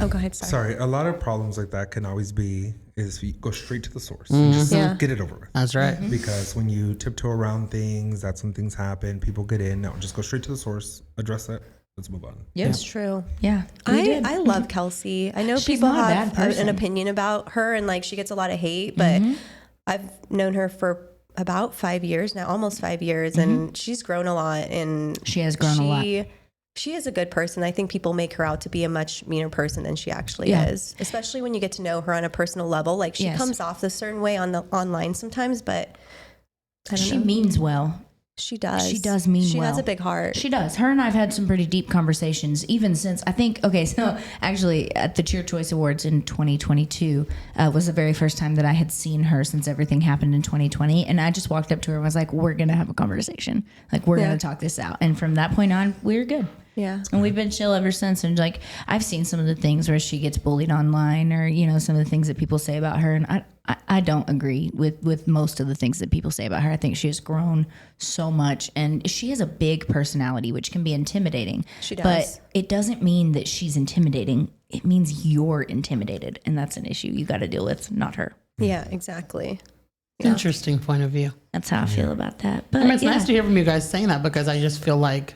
C: Go ahead. Sorry.
D: a lot of problems like that can always be is you go straight to the source. You just
C: Yeah.
D: get it over with.
B: That's right.
D: Because when you tiptoe around things, that's when things happen. People get in. No, just go straight to the source, address it. Let's move on.
C: It's true.
A: Yeah. We did.
C: I love Kelsey. I know
A: She's
C: people
A: not a
C: have
A: bad person.
C: an opinion about her and like she gets a lot of hate, but I've known her for about 5 years now, almost 5 years, and she's grown a lot. And
A: She has grown a lot.
C: She is a good person. I think people make her out to be a much meaner person than she actually
A: Yeah.
C: is, especially when you get to know her on a personal level. Like she
A: Yes.
C: comes off a certain way on the online sometimes, but I don't
A: She
C: know.
A: means well.
C: She does.
A: She does mean
C: She has
A: well.
C: a big heart.
A: She does. Her and I have had some pretty deep conversations, even since I think, okay, so actually at the Cheer Choice Awards in 2022 was the very first time that I had seen her since everything happened in 2020. And I just walked up to her and was like, we're going to have a conversation. Like, we're
C: Yeah.
A: going to talk this out. And from that point on, we were good.
C: Yeah.
A: And we've been chill ever since. And like, I've seen some of the things where she gets bullied online, or, you know, some of the things that people say about her. And I don't agree with most of the things that people say about her. I think she has grown so much, and she has a big personality, which can be intimidating.
C: She does.
A: But it doesn't mean that she's intimidating. It means you're intimidated. And that's an issue you got to deal with, not her.
C: Yeah, exactly.
B: Interesting point of view.
A: That's how I feel about that. But
B: I mean, it's
A: yeah.
B: nice to hear from you guys saying that, because I just feel like,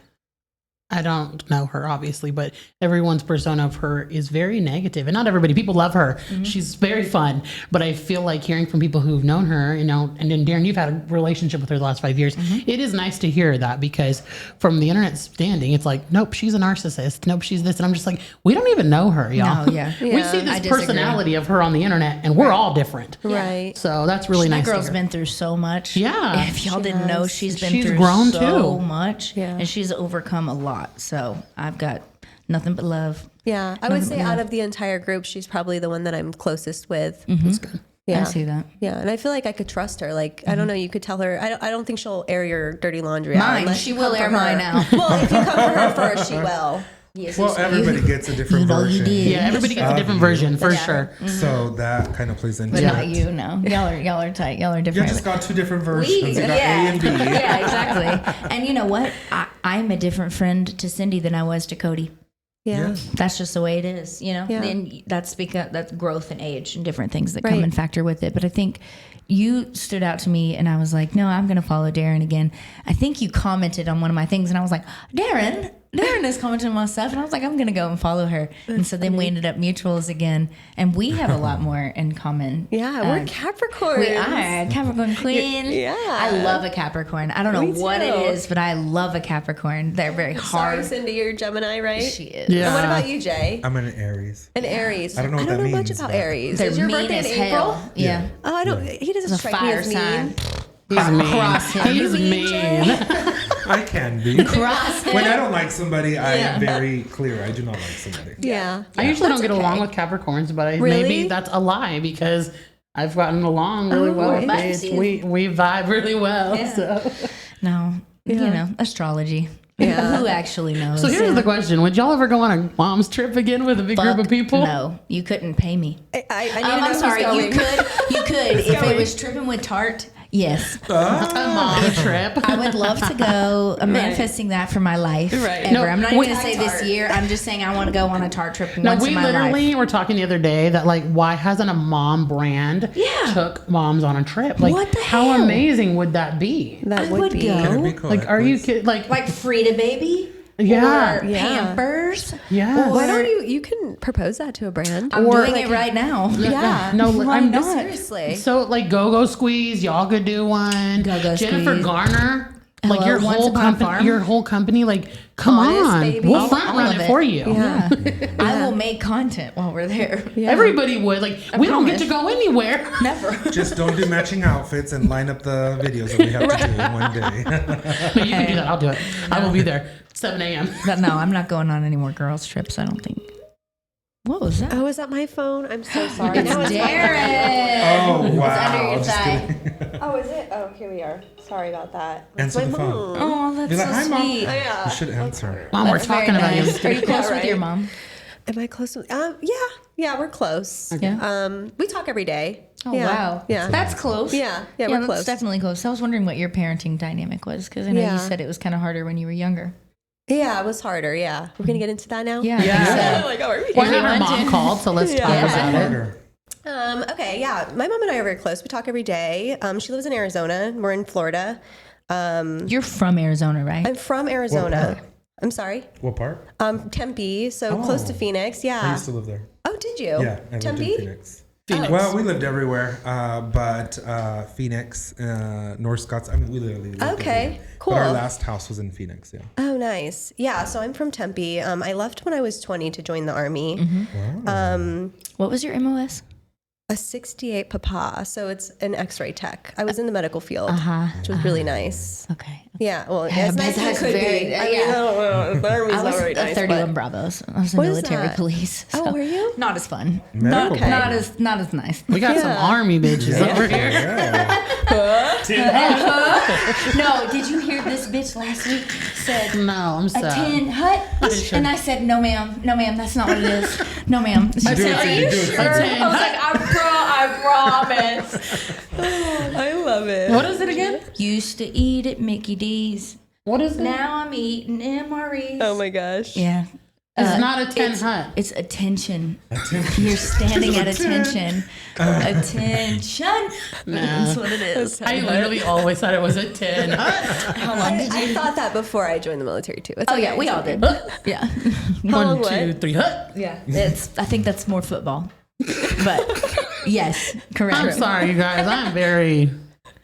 B: I don't know her obviously, but everyone's persona of her is very negative, and not everybody. People love her. She's very fun, but I feel like hearing from people who've known her, you know, and then Darin, you've had a relationship with her the last 5 years. It is nice to hear that, because from the internet standing, it's like, nope, she's a narcissist. Nope, she's this. And I'm just like, we don't even know her, y'all.
A: No, yeah.
B: We
C: Yeah.
B: see
A: I
B: this
A: disagree.
B: personality of her on the internet, and we're all different.
C: Right.
B: So that's really
A: That
B: nice.
A: girl's
B: to hear.
A: been through so much.
B: Yeah.
A: If y'all
C: She
A: didn't know,
C: has.
A: she's been
B: She's
A: through
B: grown
A: so
B: too.
A: much.
C: Yeah.
A: And she's overcome a lot. So I've got nothing but love.
C: Yeah, I would say out of the entire group, she's probably the one that I'm closest with.
B: That's good.
C: Yeah,
A: I see that.
C: Yeah, and I feel like I could trust her. Like I don't know, you could tell her. I don't think she'll air your dirty laundry out.
A: Mine,
C: unless
A: she
C: you
A: will
C: come for
A: air mine
C: her.
A: out.
C: Well, if you come for her first, she will.
A: Yes,
D: Well, everybody gets a different version.
B: Yeah, everybody gets a different version for sure.
D: So that kind of plays into
A: But
D: it.
A: not you, no. Y'all are tight. Y'all are
D: You
A: different.
D: just got two different versions. You got
A: yeah.
D: A and B.
A: Yeah, exactly. And you know what? I'm a different friend to Cindy than I was to Cody.
C: Yeah.
D: Yeah.
A: That's just the way it is, you know.
C: Yeah.
A: And that's because that's growth and age and different things that
C: Right.
A: come and factor with it. But I think you stood out to me, and I was like, no, I'm going to follow Darin again. I think you commented on one of my things, and I was like, Darin is commenting on my stuff, and I was like, I'm going to go and follow her. And so then we ended up mutuals again, and we have a lot more in common.
C: Yeah, we're Capricorns.
A: We are Capricorn queen.
C: Yeah.
A: I love a Capricorn. I don't know
C: Me
A: what it
C: too.
A: is, but I love a Capricorn. They're very
C: Sorry,
A: hard.
C: Cindy, you're Gemini, right?
A: She is.
B: Yeah.
C: And what about you, Jay?
D: I'm an Aries.
C: An Aries.
D: I don't know what that
C: much
D: means,
C: about
D: but-
C: Aries.
A: They're
C: Is your
A: mean
C: birthday
A: as
C: in
A: hell.
C: April?
A: Yeah.
C: Oh, I don't. He doesn't
A: It's a
C: strike me
A: fire
C: as
A: sign.
C: mean.
B: He's mean.
A: Cross him.
B: He's mean.
D: I can be.
A: Cross him.
D: When I don't like somebody, I
A: Yeah.
D: am very clear. I do not like somebody.
C: Yeah.
B: I usually don't
C: That's
B: get
C: okay.
B: along with Capricorns, but
C: Really?
B: maybe that's a lie, because I've gotten along really well with
A: interesting.
B: it. We vibe really well.
A: Yeah.
B: So.
A: No, you know, astrology.
C: Yeah.
A: Who actually knows?
B: So here's the question: would y'all ever go on a mom's trip again with a big group of people?
A: No, you couldn't pay me.
C: I need to know
A: I'm
C: who's
A: sorry, you
C: going.
A: could. You could if it was tripping with Tart. Yes,
B: A mom trip.
A: I would love to go. I'm manifesting that for my life.
C: Right.
A: Ever.
B: No,
A: I'm not even
B: we-
A: going to say this year. I'm just saying I want to go on a Tart trip
B: No,
A: once
B: we
A: in my life.
B: literally were talking the other day that, like, why hasn't a mom brand took moms on a trip? Like,
A: What the
B: how
A: hell?
B: amazing would that be?
C: That
A: I
C: would
A: would
C: be.
A: go.
D: Can it be cool?
B: Like, are you
D: Please?
B: kidding?
A: Like Frida Baby.
B: Yeah.
A: Or
C: Yeah.
A: Pampers.
B: Yeah.
C: Why don't you can propose that to a brand?
A: I'm
B: Or,
A: doing
B: like,
A: it right now.
C: Yeah.
B: No,
A: Why
B: I'm
A: not?
C: Seriously.
B: So, like, Go-Go Squeeze, y'all could do one.
A: Go-Go
B: Jennifer
A: Squeeze.
B: Garner. Like
A: Hello,
B: your
A: once
B: whole
A: upon a farm?
B: company, like, come
C: Honest,
B: on,
C: baby.
B: we'll
C: All
B: front run
A: of
B: it
A: it.
B: for you.
A: Yeah. I will make content while we're there.
B: Everybody would. Like, we don't get to go anywhere.
A: Never.
D: Just don't do matching outfits and line up the videos that we have to do in one day.
B: But you can do that. I'll do it. I will be there 7 a.m.
A: But no, I'm not going on any more girls' trips, I don't think. What was that?
C: Oh, is that my phone? I'm so sorry.
A: It's
C: No, it's my
A: Darin.
D: Oh, wow.
A: Under your
D: Just
A: thigh.
D: kidding.
C: Oh, is it? Oh, here we are. Sorry about that.
D: Answer
C: my
D: the phone.
A: Oh, that's
D: Be like,
A: so
D: "Hi, Mom."
A: sweet.
C: Oh, yeah.
D: You should answer.
B: Mom, we're
A: That's very
B: talking about
A: nice.
B: you.
A: Are you close
C: Yeah,
A: with your
C: right.
A: mom?
C: Am I close with? Yeah, we're close.
A: Yeah.
C: We talk every day.
A: Oh,
C: Yeah.
A: wow.
C: Yeah.
A: That's close.
C: Yeah, we're
A: that's
C: close.
A: definitely close. I was wondering what your parenting dynamic was because I know
C: Yeah.
A: you said it was kind of harder when you were younger.
C: Yeah, it was harder. Yeah. We're going to get into that now?
A: Yeah.
B: Yeah.
C: Like, oh, are we?
B: Well, her mom called, so let's talk
C: Yeah.
B: about it.
D: Harder.
C: Okay, yeah. My mom and I are very close. We talk every day. She lives in Arizona. We're in Florida.
A: You're from Arizona, right?
C: I'm from
D: What
C: Arizona.
D: part?
C: I'm sorry.
D: What part?
C: Tempe, so close to Phoenix. Yeah.
D: I used to live there.
C: Oh, did you?
D: Yeah, I lived in
C: Tempe?
D: Phoenix.
B: Phoenix.
D: Well, we lived everywhere, but Phoenix, North Scotts. I mean, we literally lived
C: Okay,
D: everywhere.
C: cool.
D: But our last house was in Phoenix. Yeah.
C: Oh, nice. Yeah, so I'm from Tempe. I left when I was 20 to join the Army.
A: What was your MOS?
C: A 68 Papa, so it's an X-ray tech. I was in the medical field,
A: Uh-huh.
C: which was really nice.
A: Okay.
C: Yeah, well,
A: Yeah,
C: as
A: but
C: nice as it
A: that's
C: could
A: very-
C: be. I
A: yeah.
C: mean, I don't know. The Army's
A: I
C: not
A: was
C: very
A: a
C: nice,
A: 31
C: but-
A: Bravos. I was the
C: What is
A: military
C: that?
A: police.
C: Oh, were you?
A: Not as fun.
D: Medical
A: Not
D: police.
A: not as nice.
B: We got some
C: Yeah.
B: army bitches over here.
D: Yeah.
A: No, did you hear this bitch last week said
B: No, I'm
A: a
B: sad.
A: tin hut?
B: sure.
A: And I said, no ma'am, that's not what it is. No ma'am. She said,
D: Do it,
A: are
D: Cindy,
A: you
D: do it,
A: sure?
D: Cindy.
A: I was like, I promise.
C: I love it.
B: What is it again?
A: Used to eat at Mickey D's.
B: What is it?
A: Now I'm eating MREs.
C: Oh my gosh.
A: Yeah.
B: It's not a 10
A: it's,
B: hut.
A: It's attention. You're standing at attention. Attention. That's what it is.
B: I literally always thought it was a 10 hut.
A: How long did you?
C: I thought that before I joined the military too. It's
A: Oh
C: okay.
A: yeah, we all did. Yeah.
C: How
B: 1,
C: long, what?
B: 2, 3 hut.
A: Yeah. I think that's more football. But yes, correct.
B: I'm sorry, you guys. I'm very.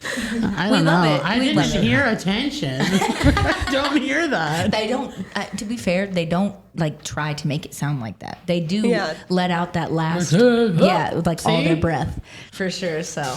B: I don't
A: love
B: know.
A: it.
B: I
A: We
B: didn't
A: love it.
B: hear attention. I don't hear that.
A: They don't. To be fair, they don't like try to make it sound like that. They do
C: Yeah.
A: let out that last,
B: Yeah.
A: yeah, with like all
B: See?
A: their breath for sure. So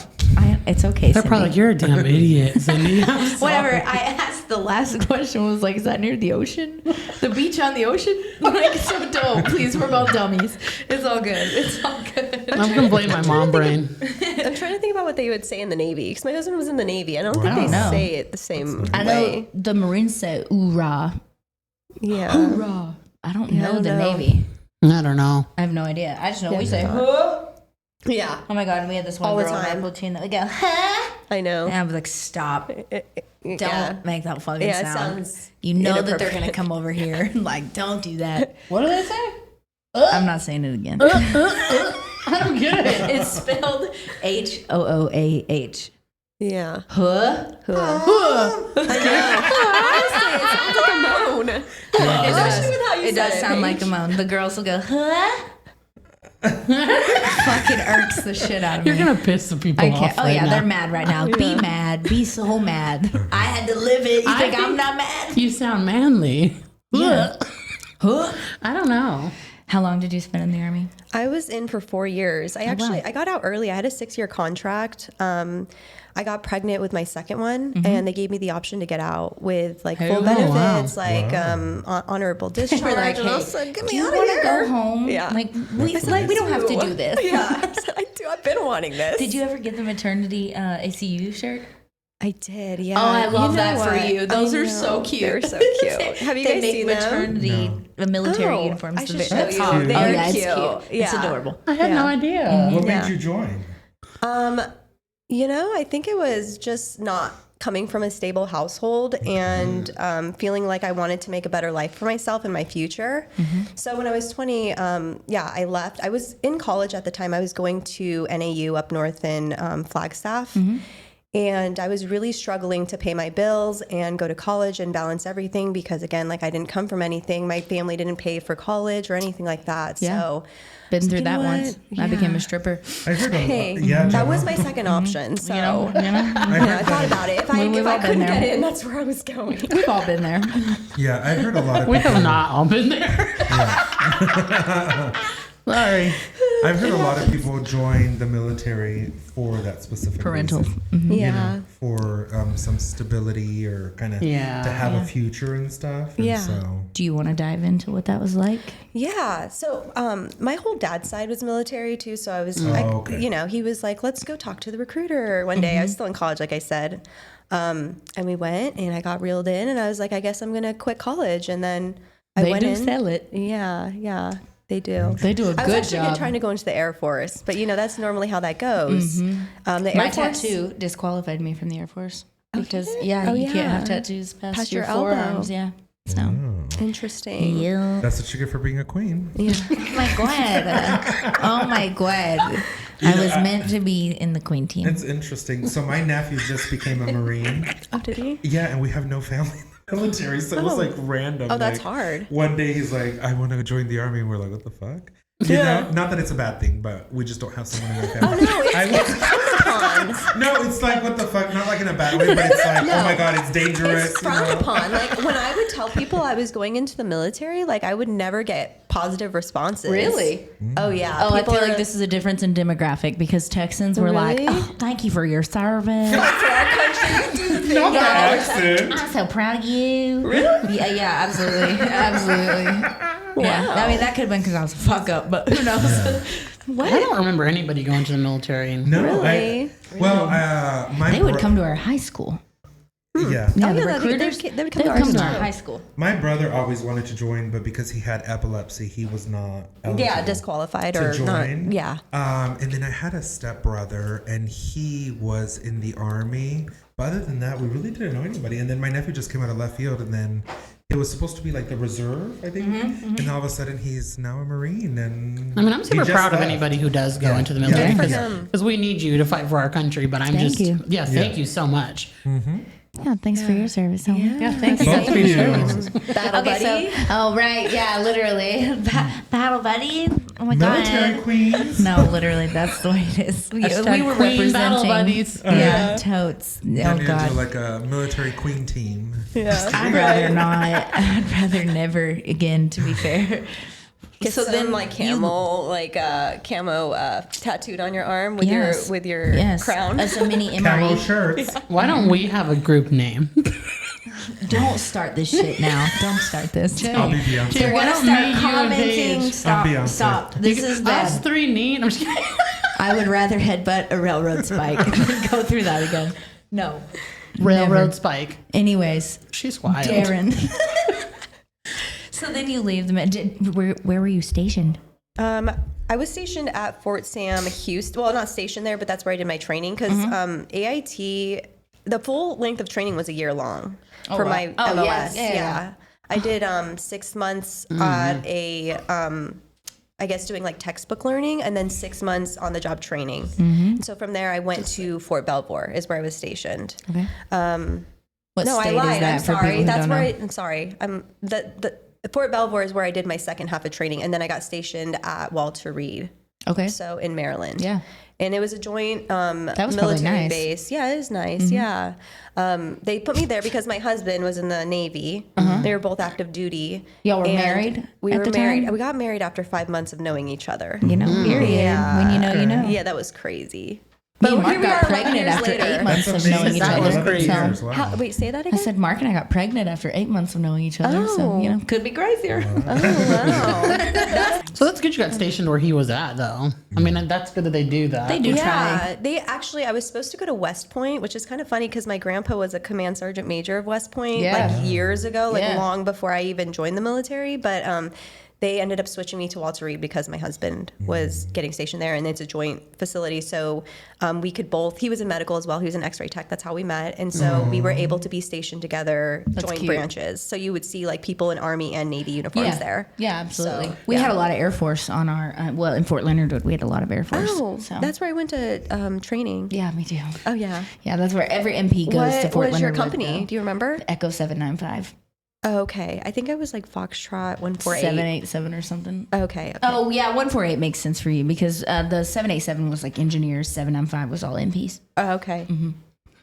A: it's okay.
B: They're probably like, you're a damn idiot, Cindy. I'm sorry.
A: Whatever. I asked the last question was like, is that near the ocean? The beach on the ocean? Like, so dope. Please, we're both dummies. It's all good. It's all good.
B: I'm going to blame my mom brain.
C: I'm trying to think about what they would say in the Navy because my husband was in the Navy. I don't think
B: I don't
C: they
A: know.
C: say it the same
A: I
C: way.
A: know the Marines say "oorah."
C: Yeah.
A: Hoorah. I don't know
C: don't
A: the
C: know.
A: Navy.
B: I don't know.
A: I have no idea. I just know we
C: Yeah.
A: say "huh."
C: Yeah.
A: Oh my god, and we had this one
C: All the
A: girl in our
C: time.
A: platoon that would go "huh,"
C: I know.
A: and I was like, "Stop! Don't
C: Yeah.
A: make that fucking
C: Yeah, it
A: sound.
C: sounds
A: You know that they're gonna
C: inappropriate.
A: come over here. Like, don't do that."
B: What did I say?
A: I'm not saying it again.
B: I don't get it.
A: It's spelled HOOAH.
C: Yeah.
A: Huh?
C: Honestly, it sounds like a moan. Especially with how you
A: It
C: said
A: does sound like a moan. The girls will go, "huh?" Fucking irks the shit out of
B: You're
A: me.
B: going to piss some people
A: I
B: off.
A: can't. Oh
B: right
A: yeah,
B: now.
A: they're mad right now. Be mad. Be so mad. I had to live it. You think I'm
B: think-
A: not mad?
B: You sound manly.
A: Yeah. Huh?
B: I don't know.
A: How long did you spend in the army?
C: I was in for 4 years. I got out early. I had a 6-year contract. I got pregnant with my second one, and they gave me the option to get out with like full benefits, honorable discharge.
A: Like,
C: and I
A: hey,
C: said, "Get
A: do
C: me
A: you
C: out of
A: want to
C: here."
A: go home?
C: Yeah.
A: Like we don't have to do this.
C: Yeah, I said, I do. I've been wanting this.
A: Did you ever get the maternity ACU shirt?
C: I did. Yeah.
A: Oh, I love
C: You know
A: that for
C: what?
A: you. Those
C: I
A: are
C: know.
A: so cute.
C: They're so cute. Have you
A: They
C: guys
A: make
C: seen them?
A: maternity military
C: Oh,
A: uniforms.
C: I should
A: The-
C: show
A: that's
C: you.
A: hot.
C: They're
A: Oh yeah, it's
C: cute.
A: cute. It's
C: Yeah.
A: adorable.
B: I had no
C: Yeah.
B: idea.
D: What
C: Yeah.
D: made you join?
C: I think it was just not coming from a stable household and feeling like I wanted to make a better life for myself and my future. So when I was 20, I left. I was in college at the time. I was going to NAU up north in Flagstaff. And I was really struggling to pay my bills and go to college and balance everything because, again, like I didn't come from anything. My family didn't pay for college or anything like that.
A: Yeah.
C: So
A: Been through
C: you
A: that
C: know
A: once.
C: what?
A: I became a stripper.
D: I heard
C: Hey,
D: yeah,
C: that was
D: Gemma.
C: my second option. So
D: I
C: I thought about it. If I
A: We've all been
C: couldn't
A: there.
C: get in, that's where I was going.
A: We've all been there.
D: Yeah, I heard a lot of
B: We
D: people.
B: have not all been there. Sorry.
D: I've heard a lot of people join the military for that specific
A: Parental.
D: reason.
C: Yeah.
D: For some stability or kind of
B: Yeah.
D: to have a future and stuff. And
C: Yeah.
D: So
A: Do you want to dive into what that was like?
C: Yeah. So my whole dad's side was military too. So I was,
D: okay.
C: you know, he was like, let's go talk to the recruiter one day. I was still in college, like I said. And we went and I got reeled in and I was like, I guess I'm going to quit college. And then I
A: They
C: went
A: do
C: in.
A: sell it.
C: Yeah. Yeah. They do.
A: They do a
C: I was
A: good
C: actually
A: job.
C: trying to go into the Air Force, but you know, that's normally how that goes. The
A: My
C: Air Force,
A: tattoo disqualified me from the Air Force because
C: did it?
A: you
C: Oh,
A: can't have
C: yeah.
A: tattoos past,
C: Past
A: your
C: your elbow.
A: forearms. Yeah. So.
C: Interesting.
A: Yeah.
D: that's what you get for being a queen.
A: Oh my god. Oh my god. I was meant to be in the Queen team.
D: It's interesting. So my nephew just became a Marine.
C: Oh, did he?
D: Yeah, and we have no family in the military, so it was like random.
C: Oh, that's
D: like,
C: hard.
D: One day he's like, I want to join the army, and we're like, what the fuck? You know, not that it's a bad thing, but we just don't have someone in our family.
C: No, it's
D: No, it's like, what the fuck? Not like in a bad way, but it's like, oh my god, it's dangerous.
C: It's frowned upon. Like when I would tell people I was going into the military, like I would never get positive responses.
A: Really?
C: Oh yeah.
A: Oh, I
C: People
A: feel
C: are
A: like this is a difference in demographic because Texans were like,
C: Really?
A: oh, thank you for your service.
C: for our country.
D: Not that accent.
A: I'm so proud of you. Really? Yeah, absolutely. Absolutely. Yeah. I mean, that could have been because I was a fuck up, but who knows?
B: I don't remember anybody going to the military.
D: No,
C: Really?
D: my
A: They would come to our high school.
D: Yeah,
A: Yeah,
C: Oh,
A: the
C: yeah,
A: recruiters,
C: they would
A: they
C: come
A: would
C: to
A: come
C: ours
A: to our
C: too.
A: high school.
D: my brother always wanted to join, but because he had epilepsy, he was not eligible
C: Yeah, disqualified
D: to
C: or
D: join.
C: not. Yeah.
D: And then I had a stepbrother, and he was in the army. But other than that, we really didn't know anybody. And then my nephew just came out of left field, and then it was supposed to be like the reserve, I think. And all of a sudden, he's now a Marine. And
B: I mean, I'm super
D: he just
B: proud of
D: left.
B: anybody who does go
D: Yeah.
B: into the
D: Yeah.
B: military
C: Good for
B: because
C: them.
B: we need you to fight for our country. But I'm
A: Thank
B: just,
A: you.
B: thank you so much.
A: Yeah, thanks for your service. Homie.
B: Yeah, thanks.
D: Both of you.
C: Battle buddy.
A: Oh, right. Yeah, literally. Battle buddy. Oh my
D: Military
A: God.
D: queens.
A: No, literally, that's the way it is. We
B: Hashtag
A: were
B: Queen Battle
A: representing.
B: Buddies.
A: Yeah, totes.
D: Then
A: Oh,
D: you
A: God.
D: do like a military queen team.
C: Yeah.
A: I'd rather not. I'd rather never again, to be fair.
C: Get
A: So
C: some
A: then
C: like
A: you-
C: camo tattooed on your arm with
A: Yes.
C: your
A: Yes.
C: crown.
A: As a mini
D: Camo
A: Emery.
D: shirts.
B: Why don't we have a group name?
A: Don't start this shit now. Don't start this.
D: I'll be Beyonce.
A: You're
B: Why
A: gonna
B: don't
A: start
B: me, you, and
A: commenting.
B: Paige-
A: Stop.
D: I'm Beyonce.
A: Stop. This is
B: Us
A: bad.
B: three need. I'm just kidding.
A: I would rather headbutt a railroad spike than go through that again. No.
B: Railroad
A: Never.
B: Spike.
A: Anyways,
B: She's wild.
A: Darin. So then you leave the. Where were you stationed?
C: I was stationed at Fort Sam, Houston. Well, not stationed there, but that's where I did my training because AIT, the full length of training was a year long for
A: wow.
C: my
A: Oh,
C: MOS.
A: yes. Yeah.
C: I did 6 months at a, I guess doing like textbook learning, and then 6 months on the job training. So from there, I went to Fort Belvoir, is where I was stationed.
A: Okay. What
C: No, I
A: state
C: lied.
A: is that
C: I'm
A: for
C: sorry.
A: people who
C: That's
A: don't
C: where
A: know?
C: I'm sorry. The Fort Belvoir is where I did my second half of training, and then I got stationed at Walter Reed,
A: Okay.
C: so in Maryland.
A: Yeah.
C: And it was a joint
A: was probably
C: military
A: nice.
C: base. Yeah, it is nice. Yeah. They put me there because my husband was in the Navy. They were both active duty.
A: Y'all were
C: And
A: married
C: We
A: at
C: were
A: the
C: married.
A: time?
C: We got married after 5 months of knowing each other.
A: You know, period.
C: Yeah.
A: When you know, you know.
C: Yeah, that was crazy.
A: Me and
C: But
A: Mark
C: here we
A: got
C: are 11
A: pregnant
C: years
A: after
C: later.
A: 8 months
D: That's
A: of knowing
D: amazing.
A: each
B: That
A: other.
B: was
D: 11
B: crazy.
D: years, wow.
C: How, wait, say that
A: I
C: again?
A: said Mark and I got pregnant after 8 months of knowing each other. So, you know, could be crazier.
C: Wow.
B: So that's good you got stationed where he was at, though. I mean, that's good that they do that.
A: They do try.
C: Yeah, they actually, I was supposed to go to West Point, which is kind of funny because my grandpa was a command sergeant major of West Point
A: Yeah.
C: like years ago, like
A: Yeah.
C: long before I even joined the military. But they ended up switching me to Walter Reed because my husband was getting stationed there, and it's a joint facility. So we could both, he was in medical as well. He was an x-ray tech. That's how we met. And so we were able to be stationed together, joint
A: cute.
C: branches. So you would see like people in Army and Navy uniforms there.
A: Yeah, absolutely.
C: So,
A: we had a lot of Air Force on our, well, in Fort Leonard Wood, we had a lot of Air Force.
C: Oh,
A: so.
C: that's where I went to training.
A: Yeah, me too.
C: Oh, yeah.
A: Yeah, that's where every MP goes to Fort Leonard Wood.
C: What was your company? Do you remember?
A: Echo 795.
C: Oh, okay. I think I was like Foxtrot 148.
A: 787 or something.
C: Okay.
A: Oh, yeah, 148 makes sense for you because the 787 was like engineers, 795 was all MPs.
C: Oh, okay.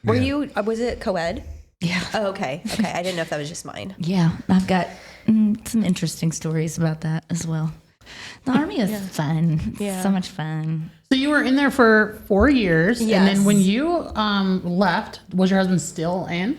C: Were you, was it co-ed?
A: Yeah.
C: Oh, okay. Okay. I didn't know if that was just mine.
A: Yeah, I've got some interesting stories about that as well. The Army is fun.
C: Yeah.
A: So much fun.
B: So you were in there for 4 years, and then
C: Yes.
B: when you left, was your husband still in?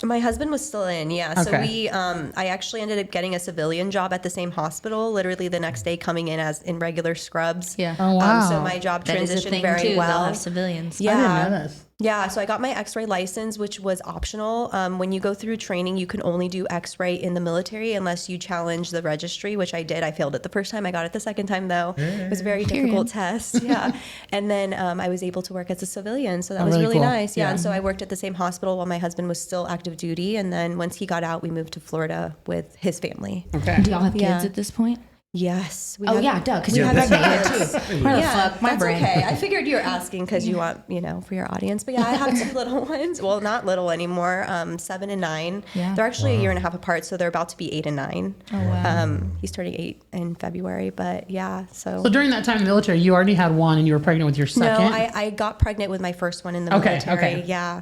C: My husband was still in, yeah. So
B: Okay.
C: we, I actually ended up getting a civilian job at the same hospital, literally the next day coming in as in regular scrubs.
A: Yeah.
B: Oh wow!
C: So my job
A: That is a
C: transitioned
A: thing
C: very
A: too. They'll
C: well.
A: have civilians.
B: I
C: Yeah.
B: didn't know this.
C: Yeah, so I got my x-ray license, which was optional. When you go through training, you can only do x-ray in the military unless you challenge the registry, which I did. I failed it the first time. I got it the second time, though. It was a very difficult test. Yeah. And then I was able to work as a civilian, so that was
B: really
C: really
B: cool.
C: nice. Yeah.
B: Yeah.
C: And so I worked at the same hospital while my husband was still active duty. And then once he got out, we moved to Florida with his family.
B: Okay.
A: Do y'all have kids
C: Yeah.
A: at this point?
C: Yes. We
A: Oh,
C: had-
A: yeah, duh, because
C: we
A: you're
C: had
A: pregnant
C: kids.
A: too. Where the fuck? My
C: that's
A: brain.
C: okay. I figured you were asking because you want, for your audience. But yeah, I have 2 little ones. Well, not little anymore. 7 and 9.
A: Yeah.
C: They're actually a year and a half apart, so they're about to be 8 and 9.
A: Oh, wow.
C: He's turning 8 in February, but yeah.
B: So during that time in the military, you already had one, and you were pregnant with your
C: No,
B: second.
C: I got pregnant with my first one in the
B: Okay,
C: military.
B: okay.
C: Yeah.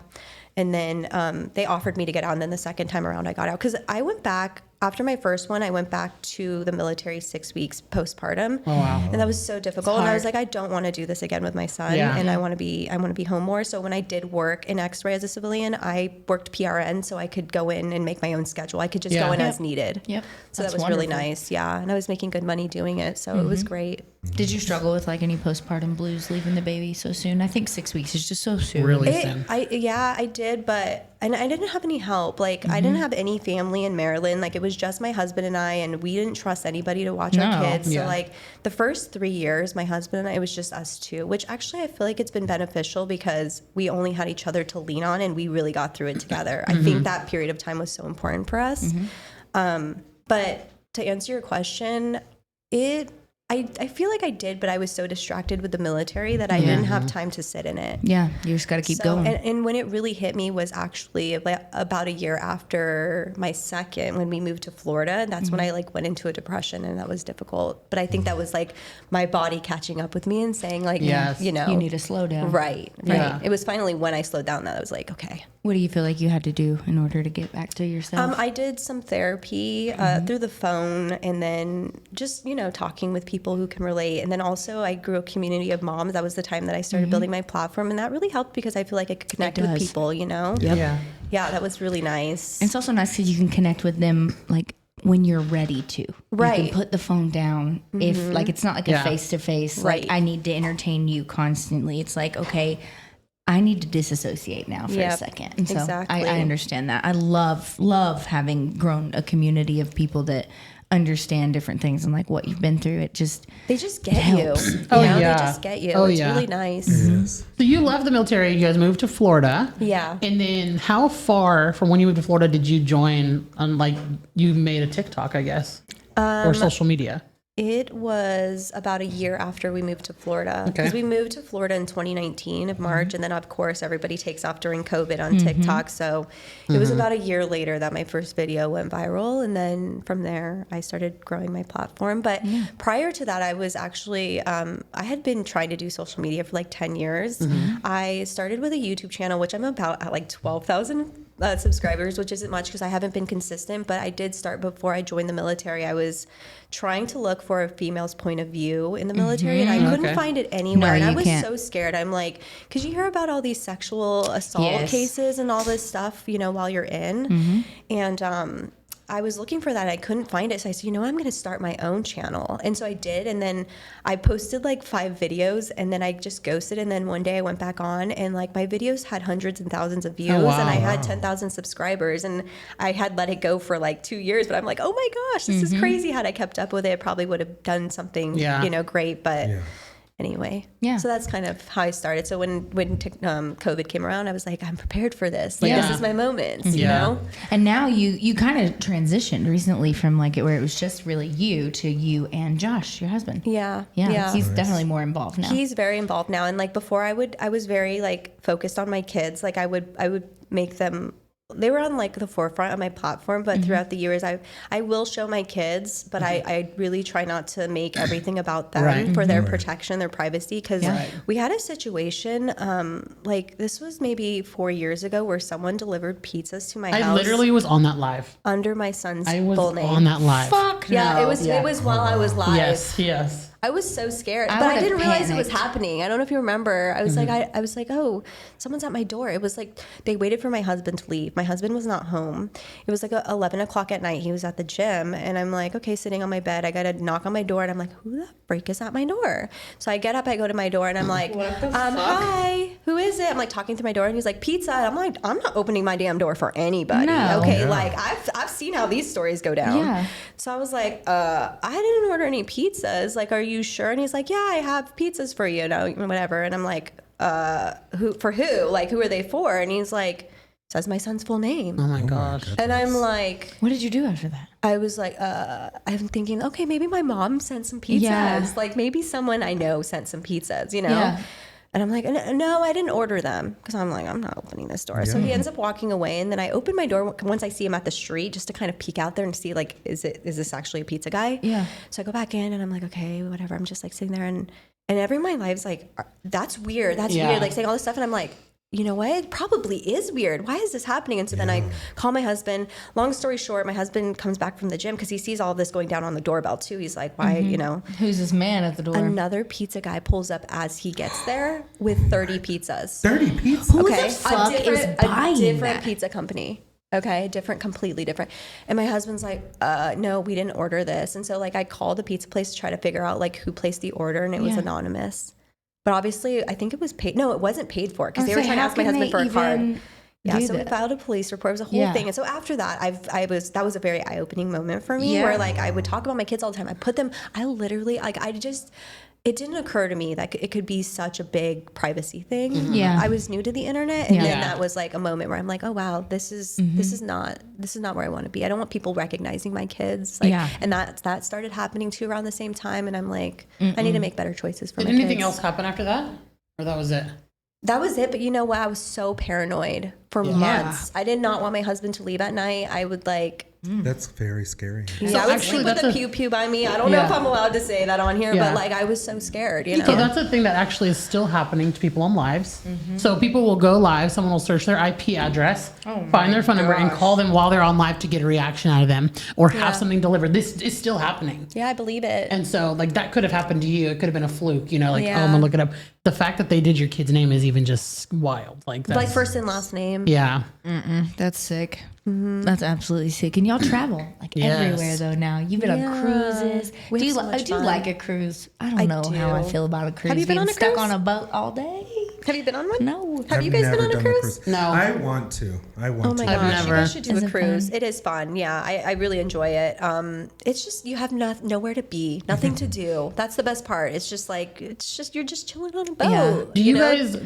C: And then they offered me to get out. And then the second time around, I got out. Because I went back, after my first one, I went back to the military 6 weeks postpartum.
B: Oh wow!
C: And that was so difficult. And I was
A: hard.
C: like, I don't want to do this again with my son.
B: Yeah.
C: And I want to be home more. So when I did work in X-ray as a civilian, I worked PRN so I could go in and make my own schedule. I could just
B: Yeah.
C: go in
B: Yep.
C: as needed.
A: Yep.
C: So
A: That's
C: that was really
A: wonderful.
C: nice. Yeah. And I was making good money doing it. So it was great.
A: Did you struggle with like any postpartum blues leaving the baby so soon? I think 6 weeks is just so soon.
B: Really
C: It,
B: soon.
C: I did, but and I didn't have any help. Like I didn't have any family in Maryland. Like it was just my husband and I, and we didn't trust anybody to watch our
A: No.
C: kids.
B: Yeah.
C: So like the first 3 years, my husband and I, it was just us two. Which actually I feel like it's been beneficial because we only had each other to lean on, and we really got through it together. I think that period of time was so important for us. But to answer your question, I feel like I did, but I was so distracted with the military that I didn't have time to sit in it.
A: Yeah, you just got to keep
C: So,
A: going.
C: and when it really hit me was actually about a year after my second, when we moved to Florida. That's when I like went into a depression, and that was difficult. But I think that was like my body catching up with me and saying like,
B: Yes.
C: you know,
A: You need to slow down.
C: right.
B: Yeah.
C: It was finally when I slowed down that I was like, okay.
A: What do you feel like you had to do in order to get back to yourself?
C: I did some therapy through the phone, and then just, talking with people who can relate. And then also I grew a community of moms. That was the time that I started building my platform. And that really helped because I feel like I could connect with
A: does.
C: people,
A: Yep.
B: Yeah.
C: Yeah, that was really nice.
A: It's also nice because you can connect with them like when you're ready to. You
C: Right.
A: can put the phone down if like it's not like a
B: Yeah.
A: face to face.
C: Right.
A: Like I need to entertain you constantly. It's like okay, I need to disassociate now for a
C: Yep,
A: second. And so
C: exactly.
A: I understand that. I love having grown a community of people that understand different things and like what you've been through. It just
C: They just get
A: helps.
C: you.
B: Oh,
C: They
B: yeah.
C: just get you.
B: Oh,
C: It's
B: yeah.
C: really nice.
D: Yes.
B: So you left the military. You guys moved to Florida.
C: Yeah.
B: And then how far from when you moved to Florida did you join? Like you made a TikTok, I guess, or social media.
C: It was about a year after we moved to Florida.
B: Okay.
C: Because we moved to Florida in 2019 of March. And then, of course, everybody takes off during COVID on TikTok. So it was about a year later that my first video went viral. And then from there, I started growing my platform. But prior to that, I was actually, I had been trying to do social media for like 10 years. I started with a YouTube channel, which I'm about at like 12,000 subscribers, which isn't much because I haven't been consistent, but I did start before I joined the military. I was trying to look for a female's point of view in the military, and I couldn't
B: Okay.
C: find it anywhere.
A: No,
C: and I
A: you
C: was
A: can't.
C: so scared. I'm like, because you hear about all these sexual assault
A: Yes.
C: cases and all this stuff, while you're in. And I was looking for that. I couldn't find it. So I said, I'm going to start my own channel. And so I did. And then I posted like 5 videos and then I just ghosted. And then one day I went back on and like my videos had hundreds and thousands of views and I had 10,000 subscribers and I had let it go for like 2 years. But I'm like, oh my gosh, this is crazy. Had I kept up with it, I probably would have done something, great. But anyway, so that's kind of how I started. So when COVID came around, I was like, I'm prepared for this. Like, this is my moment, you know?
A: And now you kind of transitioned recently from like where it was just really you to you and Josh, your husband.
C: Yeah.
A: He's definitely more involved now.
C: He's very involved now. And like before I was very like focused on my kids. Like I would make them, they were on like the forefront of my platform, but throughout the years, I will show my kids, but I really try not to make everything about them for their protection, their privacy. Because we had a situation, like this was maybe 4 years ago, where someone delivered pizzas to my house.
B: I literally was on that live.
C: Under my son's
B: I was
C: full name.
B: on that live.
A: Fuck
C: Yeah,
A: no.
C: it was while I was live.
B: Yes.
C: I was so scared,
A: I
C: but I
A: would've
C: didn't realize it was
A: panicked.
C: happening. I don't know if you remember. I was like, I was like, oh, someone's at my door. It was like they waited for my husband to leave. My husband was not home. It was like 11 o'clock at night. He was at the gym, and I'm like, okay, sitting on my bed. I got to knock on my door, and I'm like, who the freak is at my door? So I get up, I go to my door, and I'm like, hi, who is it? I'm like talking to my door, and he's like, pizza. And I'm like, I'm not opening my damn door for anybody.
A: No.
C: Okay, like I've seen how these stories go down.
A: Yeah.
C: So I was like, I didn't order any pizzas. Like, are you sure? And he's like, yeah, I have pizzas for you, whatever. And I'm like, who for who? Like, who are they for? And he's like, says my son's full name.
B: Oh my gosh.
C: And I'm like,
A: What did you do after that?
C: I was like, I'm thinking, okay, maybe my mom sent some pizzas.
A: Yeah.
C: Like maybe someone I know sent some pizzas,
A: Yeah.
C: And I'm like, no, I didn't order them, because I'm like, I'm not opening this door. So he ends up walking away, and then I open my door once I see him at the street, just to kind of peek out there and see, like, is this actually a pizza guy?
A: Yeah.
C: So I go back in, and I'm like, okay, whatever. I'm just like sitting there, and everyone in my life's like, that's weird. That's weird. Like saying all this stuff, and I'm like, you know what? It probably is weird. Why is this happening? And so then I call my husband. Long story short, my husband comes back from the gym because he sees all of this going down on the doorbell too. He's like, why,
A: Who's this man at the door?
C: Another pizza guy pulls up as he gets there with 30 pizzas.
D: 30 pizza.
A: Who the fuck is buying
C: a different
A: that?
C: pizza company. Okay, completely different. And my husband's like, no, we didn't order this. And so like I called the pizza place to try to figure out like who placed the order, and it was anonymous. But obviously, I think it was paid. No, it wasn't paid for, because they were trying to ask my husband for a card. Yeah, so we filed a police report. It was a whole thing. And so after that, that was a very eye-opening moment for me, where like I would talk about my kids all the time. It didn't occur to me that it could be such a big privacy thing.
A: Yeah.
C: I was new to the internet, and then that was like a moment where I'm like, oh wow, this is not where I want to be. I don't want people recognizing my kids. Like, and that started happening too around the same time, and I'm like, I need to make better choices for
B: Did
C: my kids.
B: anything else happen after that? Or that was it?
C: That was it. But you know what? I was so paranoid for months. I did not want my husband to leave at night. I would like,
D: That's very scary.
C: I would sleep with a pew by me. I don't know if I'm allowed to say that on here, but like I was so scared,
B: So that's a thing that actually is still happening to people on lives. So people will go live, someone will search their IP address, find their phone number, and call them while they're on live to get a reaction out of them or have something delivered. This is still happening.
C: Yeah, I believe it.
B: And so like that could have happened to you. It could have been a fluke, oh, I'm gonna look it up. The fact that they did your kid's name is even just wild. Like that's,
C: Like first and last name.
B: Yeah.
A: That's sick. That's absolutely sick. And y'all travel like everywhere though now. You've been on cruises.
C: We
A: Do
C: have
A: you,
C: so much
A: do you
C: fun.
A: like a cruise? I don't know how I
C: do.
A: feel about a cruise.
C: Have you been
A: Being
C: on a
A: stuck
C: cruise?
A: on a boat all day?
C: Have you been on one?
A: No.
C: Have you guys been on a cruise?
B: No.
D: I want to.
C: Oh my
B: I've
C: gosh, you
B: never.
C: guys should do
A: Is
C: a
A: it
C: cruise.
A: fun?
C: It is fun. Yeah, I really enjoy it. It's just you have nowhere to be, nothing to do. That's the best part. It's just like you're just chilling on a boat.
A: Yeah.
B: Do you guys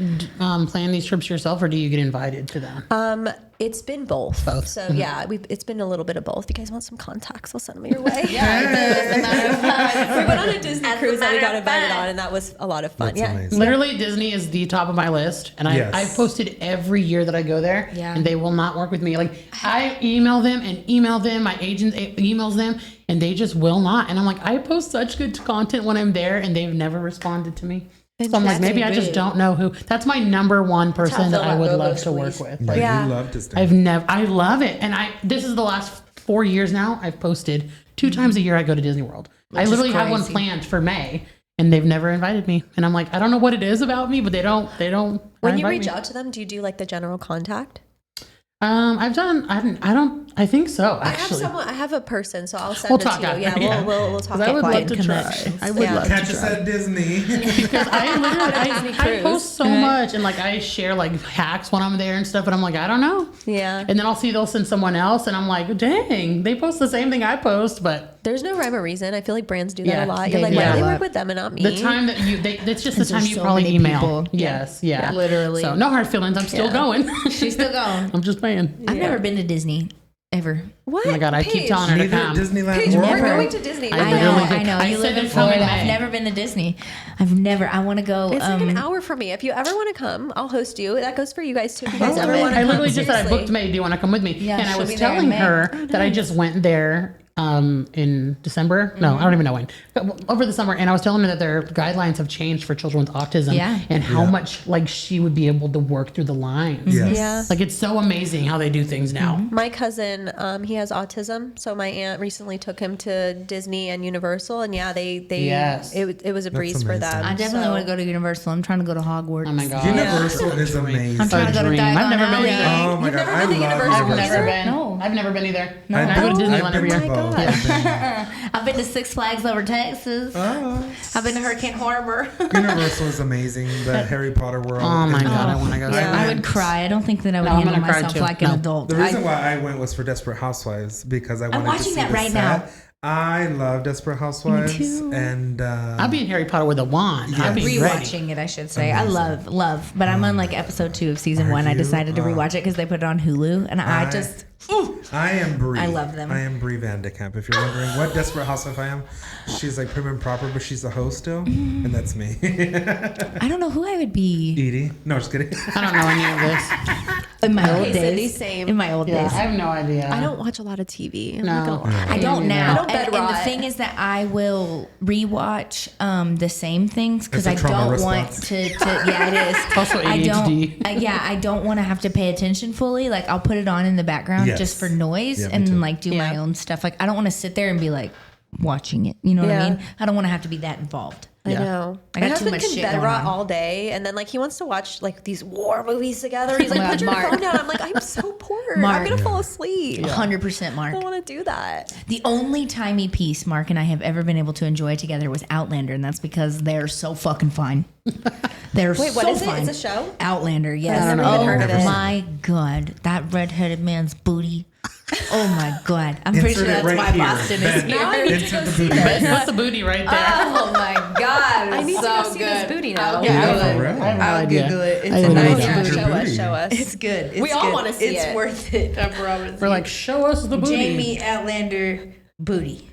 B: plan these trips yourself, or do you get invited to them?
C: It's been both.
B: Both.
C: So yeah, it's been a little bit of both. If you guys want some contacts, we'll send them your way.
A: As a matter of fact.
C: We went on a Disney
A: As a
C: cruise that we
A: matter
C: got
A: of
C: invited
A: fact.
C: on, and that was a lot of fun.
D: That's
C: Yeah.
D: amazing.
B: Literally, Disney is the top of my list, and
D: Yes.
B: I've posted every year that I go there,
A: Yeah.
B: and they will not work with me. Like I email them and email them, my agent emails them, and they just will not. And I'm like, I post such good content when I'm there, and they've never responded to me. So I'm like, maybe I just don't know who. That's my number one person that I would love to work with. Like,
C: Yeah.
D: You love to stay.
B: I love it, and this is the last 4 years now. I've posted 2 times a year. I go to Disney World. I literally have one planned for May, and they've never invited me. And I'm like, I don't know what it is about me, but they don't.
C: When you
B: invite
C: reach
B: me.
C: out to them, do you do like the general contact?
B: I think so, actually.
C: I have a person, so I'll send
B: We'll
C: it
B: talk
C: to you.
B: after,
C: Yeah,
B: yeah.
C: we'll talk.
B: I would
C: offline.
B: love to try.
A: Connections.
B: I would love
D: Catch
B: to
D: us
B: try.
D: at Disney.
B: Because I literally, I
C: cruise.
B: post so much, and like I share like hacks when I'm there and stuff, and I'm like, I don't know.
C: Yeah.
B: And then I'll see they'll send someone else, and I'm like, dang, they post the same thing I post, but
C: There's no rhyme or reason. I feel like brands do that
B: Yeah,
C: a lot.
A: they
C: You're like,
A: do
C: why do
A: a
C: they
A: lot.
C: work with them and not me?
B: the time that that's just the
A: Because
B: time
A: there's
B: you
A: so
B: probably
A: many
B: email.
A: people.
B: Yes, yeah.
A: Literally.
B: So no hard feelings. I'm still going.
A: She's still going.
B: I'm just playing.
A: I've never been to Disney ever.
C: What?
B: Oh my god, I keep
C: Paige?
B: telling her to
D: Neither
B: come.
D: Disneyland
C: Paige,
D: or
C: we're
A: Never.
C: going to Disney.
B: I
A: I
B: literally
A: know. I know.
B: I
A: You
B: said
A: live in
B: it from
A: Florida.
B: May.
A: I've never been to Disney. I want to go.
C: It's like an hour from me. If you ever want to come, I'll host you. That goes for you guys too. If you guys
A: I
C: ever
A: love it.
C: want to
B: I
C: come,
B: literally just said I
C: seriously.
B: booked May. Do you want to come with me?
A: Yeah,
B: and I
A: she'll
B: was
A: be there in
B: telling
A: May.
B: her that I just went there in December. No, I don't even know when. But over the summer, and I was telling her that their guidelines have changed for children with autism,
A: Yeah.
B: and how much like she would be able to work through the lines.
D: Yes.
C: Yeah.
B: Like it's so amazing how they do things now.
C: My cousin, he has autism, so my aunt recently took him to Disney and Universal, and yeah, they
B: Yes.
C: it was a breeze for
D: amazing.
C: them.
A: I definitely want to go to Universal. I'm trying to go to Hogwarts.
B: Oh my god.
D: Universal is amazing.
A: I'm trying to go to
B: dream.
A: Diagon
B: I've never been
A: Alley.
B: either.
D: Oh my
C: You've
D: god,
C: never
D: I
C: been to
D: love
C: Universal?
B: I've never been.
A: No.
B: I've never been either.
A: No.
B: And I go to
D: I've
B: Disneyland
D: been
B: every
D: to
B: year.
D: both.
C: God.
D: I've
A: I've been to Six Flags over Texas. I've been to Hurricane Harbor.
D: been- Universal is amazing. The Harry Potter world.
B: Oh my
D: is-
B: god, I want to go.
C: Yeah.
B: so
A: I
B: bad.
A: would cry. I don't think that I would
B: No, I'm
A: handle
B: gonna cry
A: myself
B: too.
A: like an
B: No.
A: adult.
D: The reason why I went was for Desperate Housewives because I wanted to
A: watching
D: see
A: that
D: the
A: right
D: set.
A: now.
D: I love Desperate Housewives,
A: too.
D: and
B: I'll be in Harry Potter with a wand. I'll be ready.
A: Rewatching it, I should say. I love, but I'm on like episode 2 of season 1. I
D: you?
A: decided to rewatch it because they put it on Hulu, and I just
D: I am Brie.
A: I love them.
D: I am Brie Van de Kamp. If you're wondering what Desperate Housewife I am, she's like prim and proper, but she's the host still, and that's me.
A: I don't know who I would be
D: Edie. No, just kidding.
B: I don't know any of this.
A: in my old
C: Okay,
A: days.
C: Cindy, same.
A: In my old
B: Yeah,
A: days.
B: I have no idea.
C: I don't watch a lot of TV. I'm
B: No.
C: not gonna lie.
A: I don't now.
C: I don't bed
A: and the
C: rot.
A: thing is that I will rewatch the same things because
D: It's
A: I
D: a trauma
A: don't want
D: response.
A: to. Yeah, it is.
B: Also
A: I don't.
B: ADHD.
A: I don't want to have to pay attention fully. Like I'll put it on in the background
D: Yes.
A: just for noise
D: Yeah, me
A: and
D: too.
A: like do my
C: Yeah.
A: own stuff. Like I don't want to sit there and be like watching it. You know what I
C: Yeah.
A: mean? I don't want to have to be that involved.
C: I
B: Yeah.
C: know.
A: I
C: My
A: got too
C: husband
A: much
C: can
A: shit
C: bed
A: going
C: rot
A: on.
C: all day, and then like he wants to watch like these war movies together. He's
A: Oh
C: like,
A: my
C: put
A: God,
C: your
A: Mark.
C: phone down. I'm like, I'm so bored.
A: Mark.
C: I'm gonna fall asleep.
A: 100% Mark.
C: I don't want to do that.
A: The only timey piece Mark and I have ever been able to enjoy together was Outlander, and that's because they're so fucking fine. They're
C: Wait,
A: so
C: what is it?
A: fine.
C: It's a show?
A: Outlander, yes.
C: I've never even heard of it.
A: My God, that redheaded man's booty. Oh my God, I'm pretty sure
D: Insert it
A: that's
D: right
A: why
D: here.
A: Boston is
D: Ben,
C: Now I
A: here.
C: need to
D: insert
C: go
D: the
C: see
D: booty.
C: this.
B: What's the booty right there?
A: Oh my God,
C: I need to
A: so
C: go see
A: good.
C: this booty now.
A: I'll
B: Yeah,
A: Google
D: for
A: it.
D: real.
B: I have no
A: I'll
B: idea.
A: Google it. It's
B: I
A: a
B: have no
A: nice
B: idea.
A: booty.
D: Your
C: Show us,
D: booty.
C: show us.
A: It's good. It's
C: We all
A: good.
C: wanna see
A: It's
C: it.
A: worth it. I promise.
B: We're like, show us the booty.
A: Jamie Outlander booty.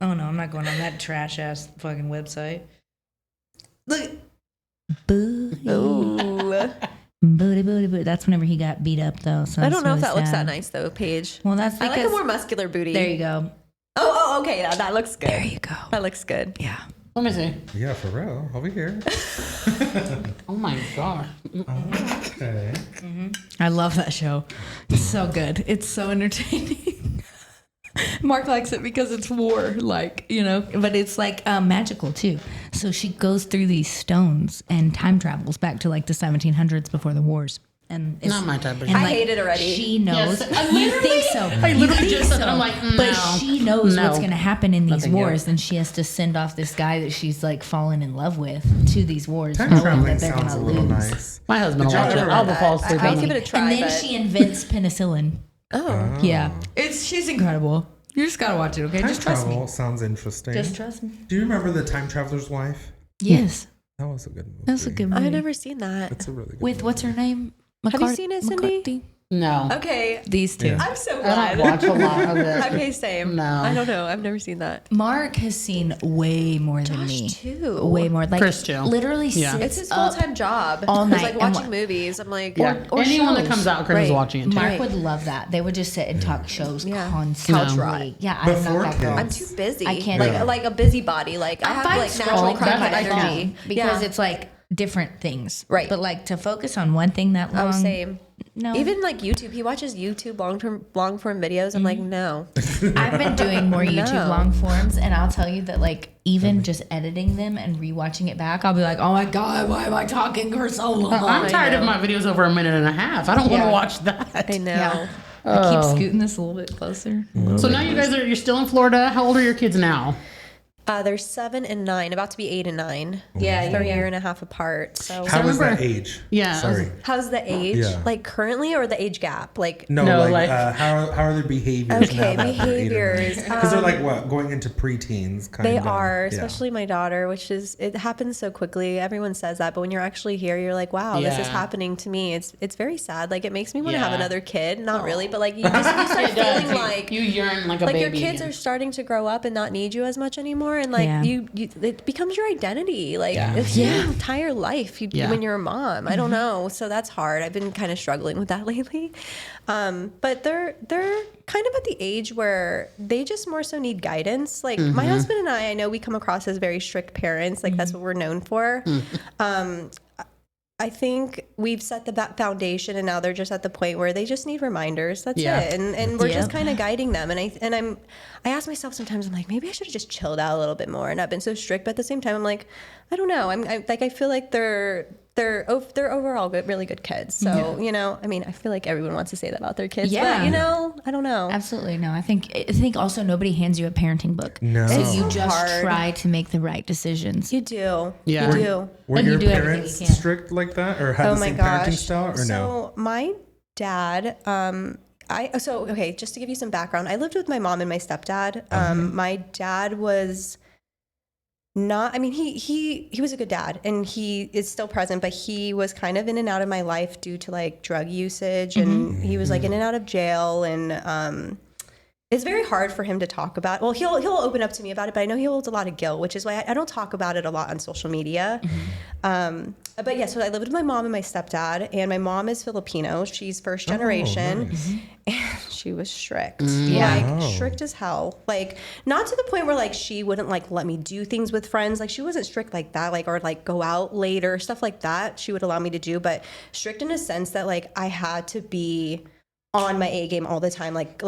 A: Oh no, I'm not going on that trash ass fucking website. Look, booty,
C: Ooh.
A: booty, booty, booty. That's whenever he got beat up though. So
C: I
A: that's
C: don't know if
A: really
C: that looks that
A: sad.
C: nice though, Paige.
A: Well, that's
C: I
A: because
C: like a more muscular booty.
A: there you go.
C: Oh, okay. That looks good.
A: There you go.
C: That looks good.
A: Yeah.
B: Let me see.
D: Yeah, for real. Over here.
B: Oh my god.
D: Okay.
A: I love that show. It's so good. It's so entertaining. Mark likes it because it's war, like, you know, but it's like magical too. So she goes through these stones and time travels back to like the 1700s before the wars. And it's
B: Not my type of
A: and,
B: show.
C: I hate it already.
A: She knows.
B: Yes.
A: You think so?
B: I
A: You
B: literally
A: think
B: just said that.
A: so.
B: I'm like,
A: But
B: no.
A: she knows
B: No.
A: what's going to happen in these
B: Nothing yet.
A: wars, and she has to send off this guy that she's like fallen in love with to these wars,
D: Time
A: knowing
D: traveling
A: that they're going
D: sounds a
A: to
D: little
A: lose.
D: nice.
B: My husband will
D: Did y'all
B: watch it.
D: ever-
B: I'll fall asleep
C: I'll
B: on
C: give
B: it.
C: it a try.
A: And then
C: but...
A: she invents penicillin.
C: Oh.
A: Yeah, she's incredible. You just gotta watch it, okay?
D: Time
A: Just trust
D: travel
A: me.
D: sounds interesting.
A: Just trust me.
D: Do you remember The Time Traveler's Wife?
A: Yes,
D: That was a good movie.
A: that's a good movie.
C: I've never seen that.
D: It's a really good
A: With
D: movie.
A: what's her name?
C: Have you seen it, Cindy?
A: McCarthy?
B: No.
C: Okay.
A: These two.
D: Yeah.
C: I'm so
B: I
C: glad.
B: don't watch a lot of it.
C: Okay, same.
B: No.
C: I don't know. I've never seen that.
A: Mark has seen way more than me.
C: too.
A: Way more. Like
B: Chris too.
A: literally
B: Yeah.
A: sits
C: It's his
A: up
C: full-time job.
A: all
C: It's
A: night
C: like
A: and
C: watching
A: what-
C: movies. I'm like,
B: Yeah.
A: or
B: Anyone that
A: shows.
B: comes out, Chris is
C: Right.
B: watching it too.
A: Mark would love that. They would just sit and talk shows
C: Yeah.
A: constantly.
C: Couch rot.
A: Yeah, I'm
D: Before
A: not that girl.
C: I'm
D: kids.
C: too busy.
A: I can't
C: like
A: do it.
C: like a busybody. Like I have
A: I'm
C: like
A: fine
C: naturally
A: scrolling
C: cracked
A: my
C: energy
A: phone because
C: Yeah.
A: it's like different things.
C: Right.
A: But like to focus on one thing that long.
C: Oh, same.
A: No.
C: Even like YouTube, he watches YouTube long form videos. I'm like, no.
A: I've been doing more YouTube
C: No.
A: long forms, and I'll tell you that like even just editing them and rewatching it back, I'll be like, oh my God, why am I talking for so long?
B: I'm tired of my videos over a minute and a half. I don't want to
C: Yeah.
B: watch that.
C: I know.
A: Yeah. I keep scooting this a little bit closer.
B: So now you guys you're still in Florida. How old are your kids now?
C: They're 7 and 9, about to be 8 and 9.
A: Yeah,
C: They're a year and a half apart. So
D: How is
B: remember-
D: that age?
B: Yeah,
D: Sorry.
C: how's the age?
D: Yeah.
C: Like currently or the age gap? Like
D: No,
B: No,
D: like,
B: like-
D: how are their behaviors
C: Okay,
D: now?
C: behaviors,
D: Because they're like what? Going into preteens, kind
C: they
D: of.
C: are,
D: Yeah.
C: especially my daughter, which is, it happens so quickly. Everyone says that, but when you're actually here, you're like, wow, this is
B: Yeah.
C: happening to me. It's very sad. Like it makes me want to have
B: Yeah.
C: another kid. Not really, but like you start feeling like
B: you yearn like a
C: like
B: baby.
C: your kids are starting to grow up and not need you as much anymore, and like
A: Yeah.
C: you it becomes your identity, like it's your entire life
B: Yeah.
C: when you're a mom. I don't know, so that's hard. I've been kind of struggling with that lately, but they're kind of at the age where they just more so need guidance. Like my husband and I know we come across as very strict parents, like that's what we're known for. I think we've set the foundation, and now they're just at the point where they just need reminders. That's
B: Yeah.
C: it, and we're just
A: Yep.
C: kind of guiding them. And I ask myself sometimes, I'm like, maybe I should have just chilled out a little bit more and not been so strict. But at the same time, I'm like, I don't know. I feel like they're overall good, really good kids. So you know, I mean, I feel like everyone wants to say that about their kids.
A: Yeah.
C: But you know, I don't know.
A: Absolutely no. I think also nobody hands you a parenting book.
D: No.
A: So
C: It's
A: you
C: so
A: just
C: hard.
A: try to make the right decisions.
C: You do.
B: Yeah.
C: You do.
D: Were
A: And you
D: your
A: do everything
D: parents
A: you can.
D: strict like that, or had
C: Oh
D: the
C: my
D: same
C: gosh.
D: parenting style, or no?
C: So my dad, okay, just to give you some background, I lived with my mom and my stepdad. My dad was not, I mean, he was a good dad and he is still present, but he was kind of in and out of my life due to like drug usage, and he was like in and out of jail, and it's very hard for him to talk about. Well, he'll open up to me about it, but I know he holds a lot of guilt, which is why I don't talk about it a lot on social media. But yeah, so I lived with my mom and my stepdad, and my mom is Filipino. She's first generation, and she was strict, like strict as hell. Like not to the point where like she wouldn't like let me do things with friends. Like she wasn't strict like that, like or like go out later, stuff like that. She would allow me to do, but strict in a sense that like I had to be on my A game all the time, like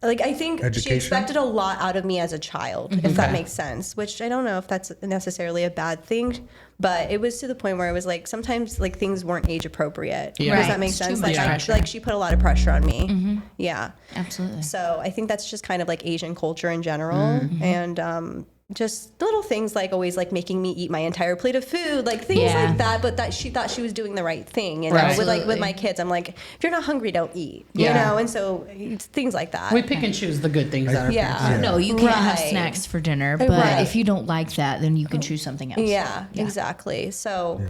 C: I think she
D: Education?
C: expected a lot out of me as a child, if that makes sense, which I don't know if that's necessarily a bad thing, but it was to the point where it was like sometimes like things weren't age appropriate.
B: Yeah.
C: Does
A: Right.
C: that make
A: It's too
C: sense?
A: much
C: Like,
A: pressure.
C: like she put a lot of pressure on me. Yeah.
A: Absolutely.
C: So I think that's just kind of like Asian culture in general. And just little things like always like making me eat my entire plate of food, like things
A: Yeah.
C: like that, but that she thought she was doing the right thing. And
B: Right.
C: with
A: Absolutely.
C: my kids, I'm like, if you're not hungry, don't eat. You
B: Yeah.
C: know, and so it's things like that.
B: We pick and choose the good things that are
C: Yeah.
D: Yeah.
A: No, you can't have
C: Right.
A: snacks for dinner, but
C: Right.
A: if you don't like that, then you can choose something else.
C: Yeah, exactly. So,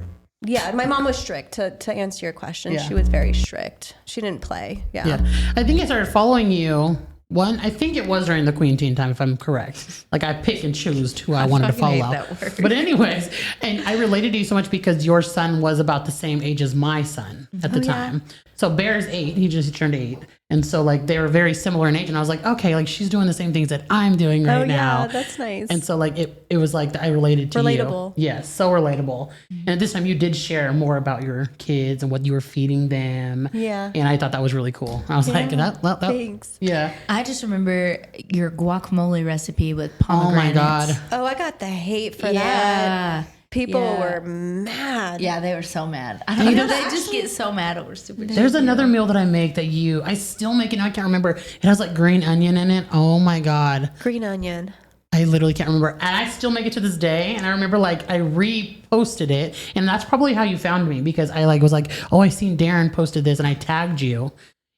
C: yeah, my mom was strict. To answer your question,
B: Yeah.
C: she was very strict. She didn't play.
B: Yeah. I think I started following you. I think it was during the Queen Teen time, if I'm correct. Like I pick and choose who I wanted to
A: fucking hate
B: follow.
A: that word.
B: But anyways, and I related to you so much because your son was about the same age as my son at the time. So Bear's 8, he just turned 8. And so like they were very similar in age. And I was like, okay, like she's doing the same things that I'm doing right now.
C: Yeah, that's nice.
B: And so like it was like I related to
C: Relatable.
B: you. Yes, so relatable. And at this time you did share more about your kids and what you were feeding them.
C: Yeah.
B: And I thought that was really cool. I was like, that
C: Thanks.
B: yeah.
A: I just remember your guacamole recipe with
B: Oh
A: pomegranate.
B: my God.
C: Oh, I got the hate for that.
A: Yeah.
C: People
A: Yeah.
C: were mad.
A: Yeah, they were so mad. I don't know. They just get so mad over stupid shit.
B: There's another meal that I make that I still make it. Now I can't remember. It has like green onion in it. Oh my God.
C: Green onion.
B: I literally can't remember. And I still make it to this day. And I remember like I reposted it. And that's probably how you found me because I like was like, oh, I seen Darin posted this and I tagged you.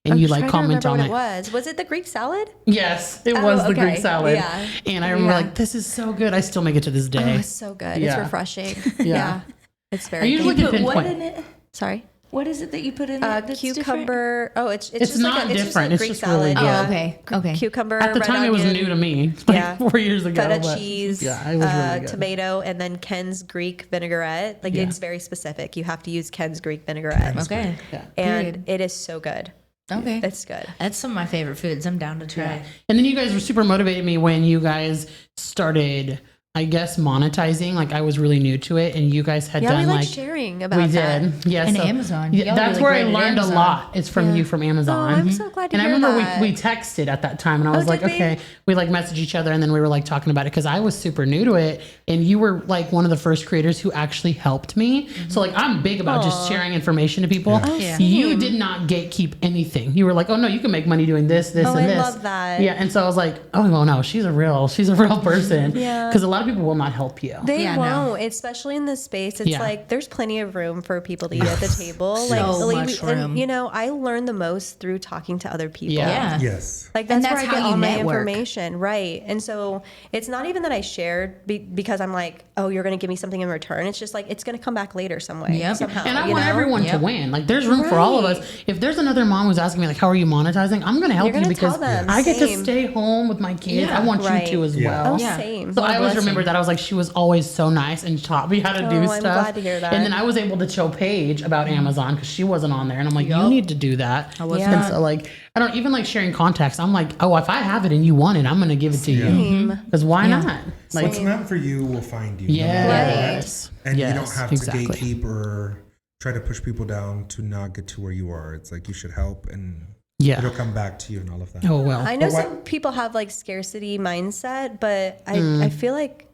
B: And you
C: I'm
B: like
C: trying to
B: comment
C: remember
B: on
C: what
B: it.
C: it was. Was it the Greek salad?
B: Yes, it was the
C: okay.
B: Greek salad.
C: Yeah.
B: And I remember
C: Yeah.
B: like, this is so good. I still make it to this
C: Oh,
B: day.
C: it's so good.
B: Yeah.
C: It's refreshing.
B: Yeah.
C: Yeah. It's
B: I
C: very
B: usually
C: good.
B: can
A: Put what
B: pinpoint.
A: in it?
C: Sorry.
A: What is it that you put in it? that's different?
C: Cucumber. Oh, it's
B: It's
C: just
B: not
C: like it's
B: different.
C: Just
B: It's
C: like Greek
B: just really
C: salad.
B: good.
C: Yeah.
A: Oh, okay. Okay.
C: Cucumber.
B: At the
C: red
B: time, it was
C: onion,
B: new to me. Like
C: Yeah.
B: 4 years ago.
C: Feta
B: but
C: cheese,
B: Yeah, it was really good.
C: tomato, and then Ken's Greek vinaigrette. Like
B: Yeah.
C: it's very specific. You have to use Ken's Greek vinaigrette,
A: Okay.
B: Yeah.
C: and it is so good.
A: Okay.
C: It's good.
A: That's some of my favorite foods. I'm down to try.
B: And then you guys were super motivated me when you guys started I guess monetizing. Like I was really new to it, and you guys had
C: Yeah,
B: done
C: we like
B: like
C: sharing about
B: we
C: that.
B: did. Yeah,
A: And
B: so-
A: Amazon.
B: Yeah,
A: Y'all
B: that's
A: really
B: where I
A: great at
B: learned
A: Amazon.
B: a lot. It's from you from Amazon.
C: Oh, I'm so glad to
B: And I
C: hear
B: remember
C: that.
B: we texted at that time, and I was like,
C: did we?
B: okay, we like messaged each other, and then we were like talking about it because I was super new to it, and you were like one of the first creators who actually helped me. So like I'm big about just sharing information to people.
A: Yeah.
B: You did not gatekeep anything. You were like, oh no, you can make money doing this,
C: Oh,
B: and
C: I
B: this.
C: love that.
B: Yeah, and so I was like, oh well, no, she's a real person.
C: Yeah.
B: Because a lot of people will not help you.
C: They
A: Yeah, no.
C: won't, especially in this space. It's
B: Yeah.
C: like there's plenty of room for people to eat at the table.
A: So much room.
C: And, you know, I learned the most through talking to other people.
B: Yeah.
D: Yes.
C: Like
A: And
C: that's,
A: that's
C: where I get
A: how you
C: all my
A: network.
C: information, right? And so it's not even that I shared because I'm like, oh, you're going to give me something in return. It's just like it's going to come back later some way,
A: Yep.
C: somehow.
B: And I
C: you
B: want
C: know?
B: everyone to
A: Yep.
B: win. Like, there's room for all of us. If there's another mom who's asking me, like, how are you monetizing? I'm going to help
C: You're
B: you
C: gonna
B: because
C: tell them,
B: I get to
C: same.
B: stay home with my kids.
A: Yeah,
B: I want
C: right.
B: you to as
D: Yeah.
B: well.
C: Oh,
A: Yeah.
C: same.
B: So I always
A: bless
B: remember
A: you.
B: that. I was like, she was always so nice and taught me how to do
C: I'm
B: stuff.
C: glad to hear that.
B: And then I was able to show Paige about Amazon because she wasn't on there. And I'm like, you
A: Yup.
B: need to do that.
A: I was
C: Yeah.
B: And so, like, I don't even like sharing contacts. I'm like, oh, if I have it and you want it, I'm going to give it to you. Because why not? Like,
D: What's meant for you will find you.
B: yes.
D: And
B: Yes,
D: you don't have
B: exactly.
D: to gatekeep or try to push people down to not get to where you are. It's like you should help and
B: Yeah.
D: it'll come back to you and all of that.
B: Oh, well.
C: I know
D: But why-
C: some people have like scarcity mindset, but
B: Mm.
C: I feel like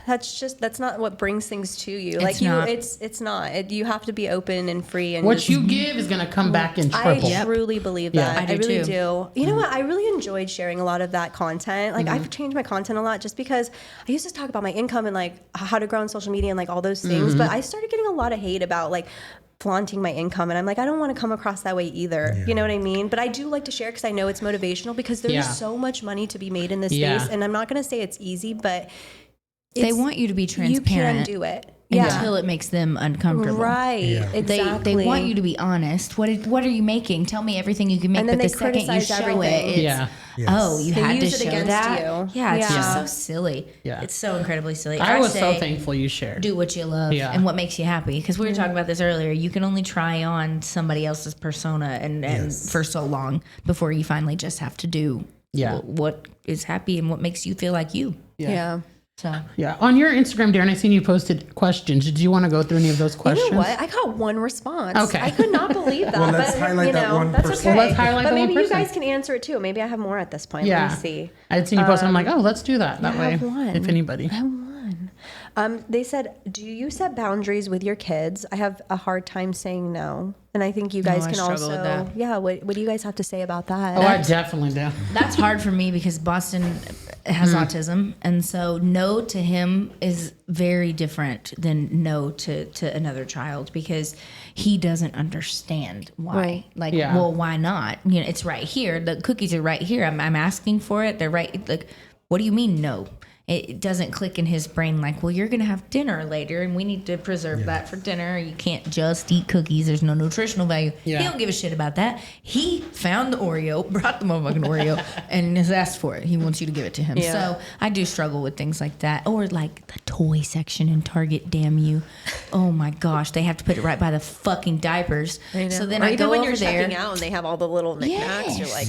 C: that's not what brings things to you. Like
A: not.
C: it's not. You have to be open and free and
B: What
C: just-
B: you give is going to come back in
C: I
B: triple.
C: truly believe
B: Yeah.
C: that.
A: I
C: I,
A: do
C: really
A: too.
C: do. You know what? I really enjoyed sharing a lot of that content. Like I've changed my content a lot just because I used to talk about my income and like how to grow on social media and like all those things. But I started getting a lot of hate about like flaunting my income, and I'm like, I don't want to come across that way either. You know what I mean? But I do like to share because I know it's motivational because there's
B: Yeah.
C: so much money to be made in this
B: Yeah.
C: space. And I'm not going to say it's easy, but
A: They
C: it's-
A: want you to be
C: you
A: transparent.
C: can do it. Yeah.
A: Until it makes them uncomfortable.
C: Right.
D: Yeah.
C: Exactly.
A: They want you to be honest. What are you making? Tell me everything you can make.
C: And then
A: but the
C: they
A: second you
C: criticize
A: show
C: everything.
A: it, it's,
B: Yeah.
D: Yes.
A: oh, you
C: They
A: had
C: use
A: to
C: it
A: show
C: against
A: that.
C: you.
A: Yeah, it's
C: Yeah.
A: just so silly.
B: Yeah.
A: It's so incredibly silly.
B: I was so
A: say,
B: thankful you shared.
A: do what you love
B: Yeah.
A: and what makes you happy. Because we were talking about this earlier. You can only try on somebody else's persona and
D: Yes.
A: for so long before you finally just have to do
B: Yeah.
A: what is happy and what makes you feel like you.
C: Yeah.
A: So
B: Yeah. On your Instagram, Darin, I seen you posted questions. Did you want to go through any of those questions?
C: You know what? I got one response.
B: Okay.
C: I could not believe that.
D: Well, let's
C: but,
D: highlight
C: you
D: that
C: know,
D: one
C: that's
D: person.
C: okay.
B: Well, let's highlight
C: but
B: the one
C: maybe you
B: person.
C: guys can answer it too. Maybe I have more at this point.
B: Yeah.
C: Let me see.
B: I'd seen you post, and I'm like, oh, let's do that. That
C: I
B: way,
C: have one.
B: if anybody.
C: I have one. They said, do you set boundaries with your kids? I have a hard time saying no. And I think you guys
A: I
C: can
A: struggle
C: also,
A: with that.
C: yeah, what do you guys have to say about that?
B: Oh, I definitely do.
A: that's hard for me because Boston has autism. And so no to him is very different than no to another child because he doesn't understand why.
C: Right.
A: Like,
B: Yeah.
A: well, why not? You know, it's right here. The cookies are right here. I'm asking for it. They're right. Like, what do you mean no? It doesn't click in his brain like, well, you're going to have dinner later and we need to preserve that for dinner. You can't just eat cookies. There's no nutritional value.
B: Yeah.
A: He don't give a shit about that. He found the Oreo, brought the motherfucking Oreo, and has asked for it. He wants you to give it to him.
C: Yeah.
A: So I do struggle with things like that. Or like the toy section in Target, damn you. Oh my gosh, they have to put it right by the fucking diapers. So then
C: or
A: I
C: even
A: go
C: when
A: over
C: you're
A: there.
C: checking out and they have all the little knickknacks, you're like,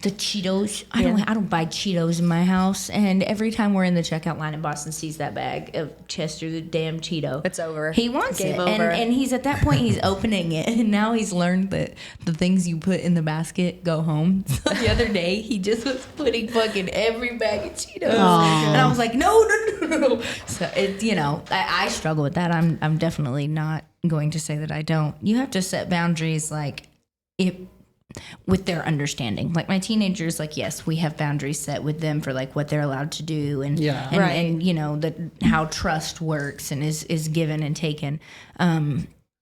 A: The Cheetos. I don't buy Cheetos in my house. And every time we're in the checkout line and Boston sees that bag of Chester the damn Cheeto,
C: It's over.
A: He wants
C: Game
A: it.
C: over.
A: And he's at that point he's opening it. And now he's learned that the things you put in the basket go home. So the other day he just was putting fucking every bag of Cheetos. And I was like, no. So it, I struggle with that. I'm definitely not going to say that I don't. You have to set boundaries like with their understanding. Like my teenagers, like, yes, we have boundaries set with them for like what they're allowed to do and
B: Yeah.
A: and,
C: Right.
A: and how trust works and is given and taken.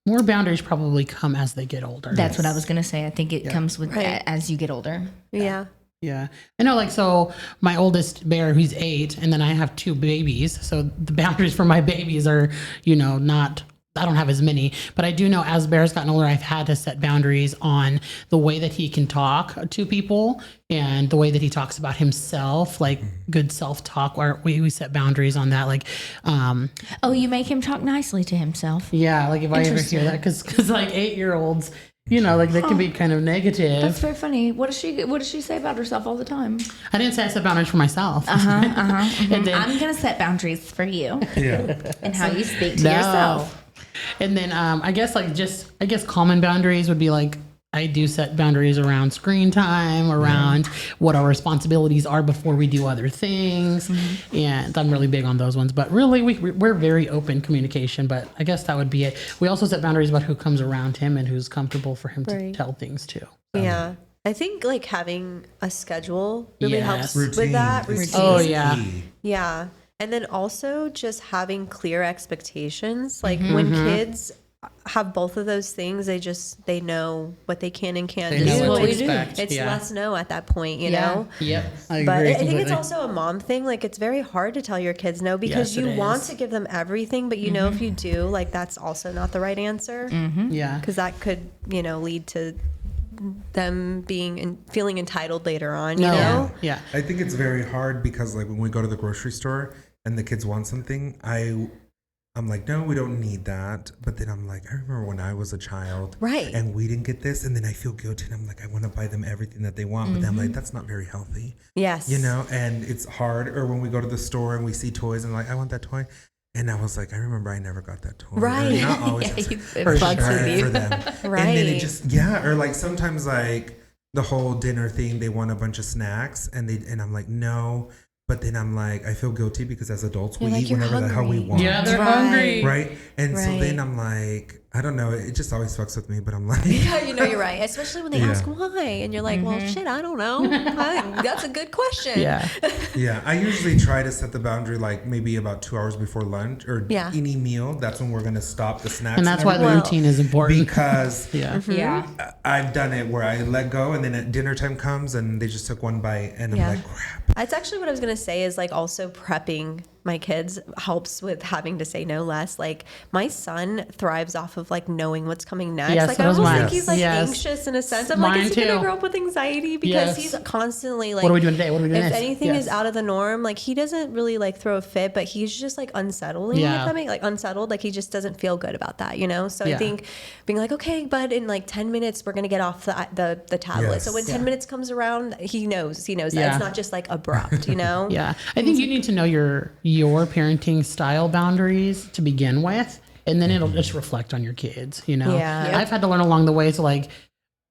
B: More boundaries probably come as they get older.
A: That's what I was gonna say. I think it comes with
C: Right.
A: as you get older.
C: yeah.
B: Yeah. I know, like, so my oldest bear, who's 8, and then I have 2 babies. So the boundaries for my babies are, not, I don't have as many, but I do know as Bear's gotten older, I've had to set boundaries on the way that he can talk to people and the way that he talks about himself, like good self-talk, or we set boundaries on that. Like,
A: Oh, you make him talk nicely to himself.
B: yeah, like if I ever hear
A: Interesting.
B: that, because like 8-year-olds, like that can be kind of negative.
A: That's very funny. What does she say about herself all the time?
B: I didn't say I set boundaries for myself.
A: And then, I'm gonna set boundaries for you.
D: Yeah.
A: And how you speak to yourself.
B: And then I guess common boundaries would be like, I do set boundaries around screen time, around what our responsibilities are before we do other things. And I'm really big on those ones. But really, we're very open communication. But I guess that would be it. We also set boundaries about who comes around him and who's comfortable for him to tell things to.
C: Yeah. I think like having a schedule really helps
D: Routine
C: with that.
D: is
C: Routine.
B: Oh, yeah.
D: key.
C: Yeah. And then also just having clear expectations. Like when kids have both of those things, they know what they can and can't
B: They
C: do.
B: know what to
C: It's-
B: expect.
C: It's
B: Yeah.
C: less know at that point, you know?
B: Yep. I
C: But
B: agree
C: I think it's
B: completely.
C: also a mom thing. Like it's very hard to tell your kids no because
B: Yes, it
C: you want
B: is.
C: to give them everything, but you know if you do, like that's also not the right answer
B: Yeah.
C: because that could, lead to them feeling entitled later on. You know?
B: Yeah.
D: I think it's very hard because like when we go to the grocery store and the kids want something, I'm like, no, we don't need that. But then I'm like, I remember when I was a child,
C: Right.
D: and we didn't get this, and then I feel guilty, and I'm like, I want to buy them everything that they want, but then I'm like, that's not very healthy,
C: Yes.
D: and it's hard. Or when we go to the store and we see toys, and like, I want that toy, and I was like, I remember I never got that toy. Or
C: Right.
D: not always.
A: It
B: For
A: bugs
B: sure.
A: with you.
D: for them.
C: Right.
D: And then it just or like sometimes like the whole dinner thing, they want a bunch of snacks and I'm like, no. But then I'm like, I feel guilty because as adults we
C: You're like,
D: eat
C: you're
D: whenever the hell we
C: hungry.
D: want.
B: Yeah, they're
C: Right.
B: hungry.
D: Right. And so
C: Right.
D: then I'm like, I don't know, it just always fucks with me, but I'm like
C: Yeah, you're right. Especially when they
D: Yeah.
C: ask why, and you're like, well, shit, I don't know. That's a good question.
B: Yeah.
D: yeah, I usually try to set the boundary like maybe about 2 hours before lunch or
C: Yeah.
D: any meal. That's when we're gonna stop the snacks.
B: And that's why the
D: everything.
B: routine is important.
D: Because
B: Yeah.
A: Yeah.
D: I've done it where I let go and then at dinner time comes and they just took one bite and
C: Yeah.
D: I'm like, crap.
C: That's actually what I was going to say is like also prepping my kids helps with having to say no less. Like my son thrives off of like knowing what's coming next.
B: Yes,
C: like
B: so
C: I
B: does
C: almost
B: mine.
C: think he's like
B: Yes.
C: anxious in a sense. I'm
B: Mine
C: like, is he going
B: too.
C: to grow up with anxiety? Because
B: Yes.
C: he's constantly like,
B: What are we doing today? What are we doing
C: if
B: next?
C: anything
B: Yes.
C: is out of the norm, like he doesn't really like throw a fit, but he's just like unsettling.
B: Yeah.
C: If that makes like unsettled, like he just doesn't feel good about that, So
B: Yeah.
C: I think being like, okay, bud, in like 10 minutes we're gonna get off the tablet.
D: Yes.
C: So when 10 minutes comes around, he knows that
B: Yeah.
C: it's not just like abrupt,
B: Yeah. I think you need to know your parenting style boundaries to begin with, and then it'll just reflect on your kids,
C: Yeah. Yep.
B: I've had to learn along the way. So like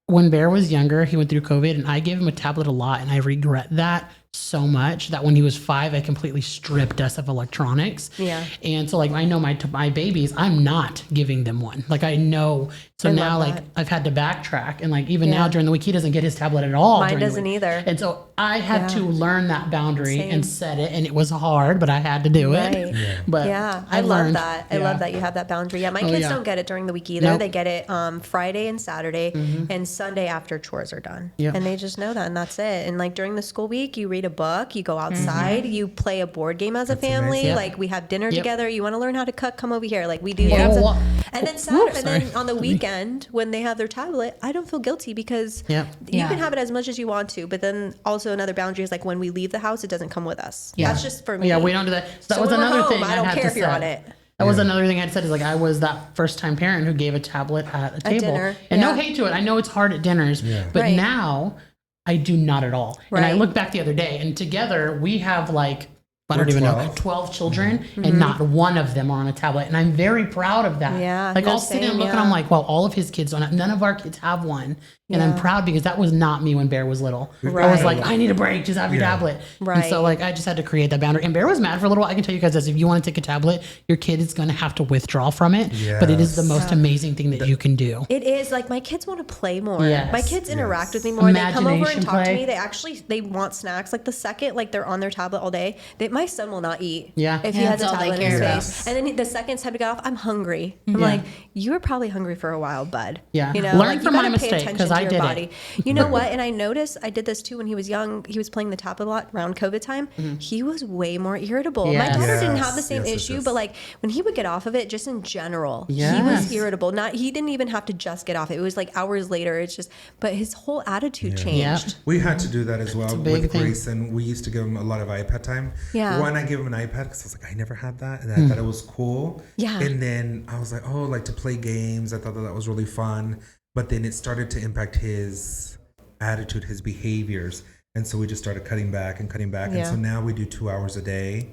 B: when Bear was younger, he went through COVID and I gave him a tablet a lot, and I regret that so much that when he was 5, I completely stripped us of electronics.
C: Yeah.
B: And so like I know my babies, I'm not giving them one. Like I know. So
C: I
B: now
C: love
B: like
C: that.
B: I've had to backtrack, and like even
C: Yeah.
B: now during the week he doesn't get his tablet at all.
C: Mine
B: during the
C: doesn't
B: week.
C: either.
B: And so I had
C: Yeah.
B: to learn that boundary
C: Same.
B: and set it, and it was hard, but I had to do
C: Right.
B: it. But
C: Yeah, I
B: I've
C: love
B: learned.
C: that. I
B: Yeah.
C: love that you have that boundary. Yeah, my kids
B: yeah.
C: don't get it during the week either.
B: Nope.
C: They get it Friday and Saturday and Sunday after chores are done.
B: Yep.
C: And they just know that, and that's it. And like during the school week, you read a book, you go outside, you play a board game as a family.
B: amazing. Yep.
C: Like we have dinner
B: Yep.
C: together. You want to learn how to cook? Come over here. Like we do
B: Yeah.
C: things.
B: Oh,
C: And then
B: ooh,
C: Saturday, and then
B: sorry.
C: on the weekend when they have their tablet, I don't feel guilty because
B: Yep.
C: you
A: Yeah.
C: can have it as much as you want to. But then also another boundary is like when we leave the house, it doesn't come with us.
A: Yeah.
C: That's just for me.
B: Yeah, we don't do that. So that was
C: when we're
B: another
C: home,
B: thing
C: I don't
B: had
C: care
B: to
C: if you're
B: set.
C: on it.
B: That was another thing I'd said is like I was that first time parent who gave a tablet at a table.
C: dinner,
B: And no
C: yeah.
B: hate to it. I know it's hard at dinners, but
C: Right.
B: now I do not at all. And I
C: Right.
B: looked back the other day, and together we have like I don't
D: We're
B: even know
D: 12.
B: 12 children, and not one of them are on a tablet, and I'm very proud of that.
C: Yeah,
B: like
C: no,
B: I'll sit
C: same,
B: and look, and
C: yeah.
B: I'm like, well, all of his kids don't. None of our kids have one, and I'm
C: Yeah.
B: proud because that was not me when Bear was little. I was
C: Right.
B: like, I need a break. Just have your
D: Yeah.
B: tablet. And
C: Right.
B: so like I just had to create that boundary. And Bear was mad for a little while. I can tell you guys this: if you want to take a tablet, your kid is going to have to withdraw from it. But it is the
D: Yes.
B: most amazing thing that you can do.
C: It is like my kids want to play more.
B: Yes.
C: My kids interact with me more. They come over and
B: Imagination
C: talk to
B: play.
C: me. They want snacks. Like the second like they're on their tablet all day, my son will not eat.
B: Yeah.
C: If he
A: Yeah,
C: has a
A: that's all they
C: tablet in his
A: care
C: face.
A: about.
C: And then the second it's time to get off, I'm hungry. I'm
B: Yeah.
C: like, you were probably hungry for a while, bud.
B: Yeah.
C: You know,
B: Learn
C: like, you
B: from my
C: gotta pay
B: mistake,
C: attention
B: 'cause
C: to
B: I
C: your
B: did it.
C: body. You know what? And I noticed I did this too when he was young. He was playing the tablet a lot around COVID time. He was way more irritable. My
B: Yes.
C: daughter didn't have the
D: Yes,
C: same
D: yes,
C: issue,
D: yes.
C: but like when he would get off of it, just in general, he
B: Yes.
C: was irritable. He didn't even have to just get off it. It was like hours later. It's just, but his whole attitude changed.
D: We had to do that as well
B: big
D: with
B: thing.
D: Grayson. We used to give him a lot of iPad time.
C: Yeah.
D: One, I gave him an iPad because I was like, I never had that, and I thought it was cool.
C: Yeah.
D: And then I was like, oh, like to play games. I thought that was really fun. but then it started to impact his attitude, his behaviors. And so we just started cutting back. And so now we do 2 hours a day.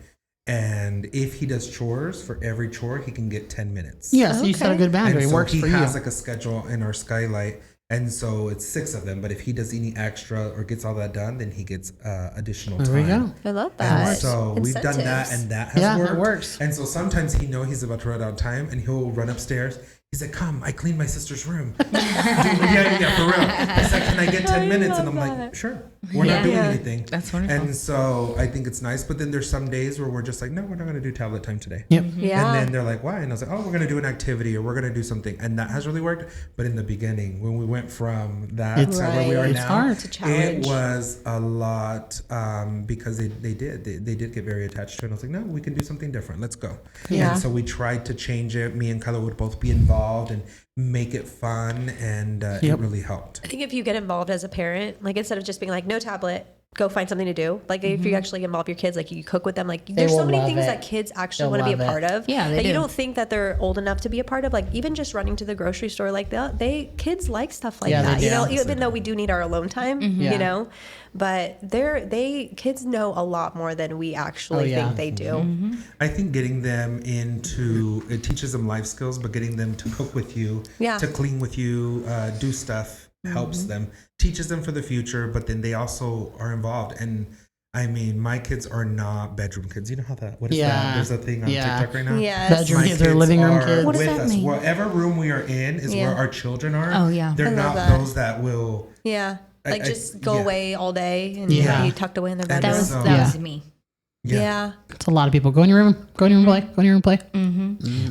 D: And if he does chores, for every chore, he can get 10 minutes.
B: Yeah, so you set a good boundary.
D: And
B: It
D: so
B: works
D: he
B: for you.
D: has like a schedule in our skylight. And so it's 6 of them. But if he does any extra or gets all that done, then he gets additional time.
B: There we go.
C: I love
D: And
C: that.
D: so we've done that,
C: Incentives.
D: and that has
B: Yeah,
D: worked.
B: it works.
D: And so sometimes he's about to run out of time, and he'll run upstairs. He's like, "Come, I cleaned my sister's room." yeah, for real. He's like, "Can I get 10 minutes?" And I'm like, "Sure." We're not doing anything.
A: That's wonderful.
D: And so I think it's nice. But then there's some days where we're just like, "No, we're not going to do tablet time today."
B: Yep.
C: Yeah.
D: And then they're like, "Why?" And I was like, "Oh, we're going to do an activity, or we're going to do something." And that has really worked. But in the beginning, when we went from that
B: It's-
D: to where we are
B: It's
D: now,
B: hard.
C: It's a challenge.
D: it was a lot because they did get very attached to it. And I was like, no, we can do something different. Let's go.
C: Yeah.
D: And so we tried to change it. Me and Kyla would both be involved and make it fun, and it
B: Yep.
D: really helped.
C: I think if you get involved as a parent, like instead of just being like, no tablet, go find something to do. Like if you actually involve your kids, like you cook with them, like there's so
B: will
C: many
B: love
C: things
B: it.
C: that kids actually
B: They'll
C: want to be a
B: love it.
C: part of.
A: Yeah, they
C: that you
A: do.
C: don't think that they're old enough to be a part of. Like even just running to the grocery store, like kids like stuff like
B: Yeah, they
C: that. You
B: do.
C: know, even though we do need our alone time,
B: Yeah.
C: you know, but kids know a lot more than we actually
B: yeah.
C: think they do.
D: I think getting them into it teaches them life skills, but getting them to cook with you,
C: Yeah.
D: to clean with you, do stuff helps them, teaches them for the future. But then they also are involved. And I mean, my kids are not bedroom kids. You know how what is
B: Yeah.
D: that? There's a thing on
B: Yeah.
D: TikTok right now.
C: Yes.
B: Bedroom
D: My
B: kids or living room
D: are
B: kids.
A: What does
D: with
A: that
D: us.
A: mean?
D: Whatever room we are in is
C: Yeah.
D: where our children are.
A: Oh, yeah.
D: They're
C: I love
D: not
C: that.
D: those that will.
C: Yeah. Like
D: I-
C: just go
D: yeah.
C: away all day and
B: Yeah.
C: you tucked away in their
D: And
C: bedroom.
A: That was
D: So-
A: that
B: Yeah.
A: was me.
C: Yeah.
B: It's a lot of people. Go in your room. Go in your room. Play. Go in your room. Play.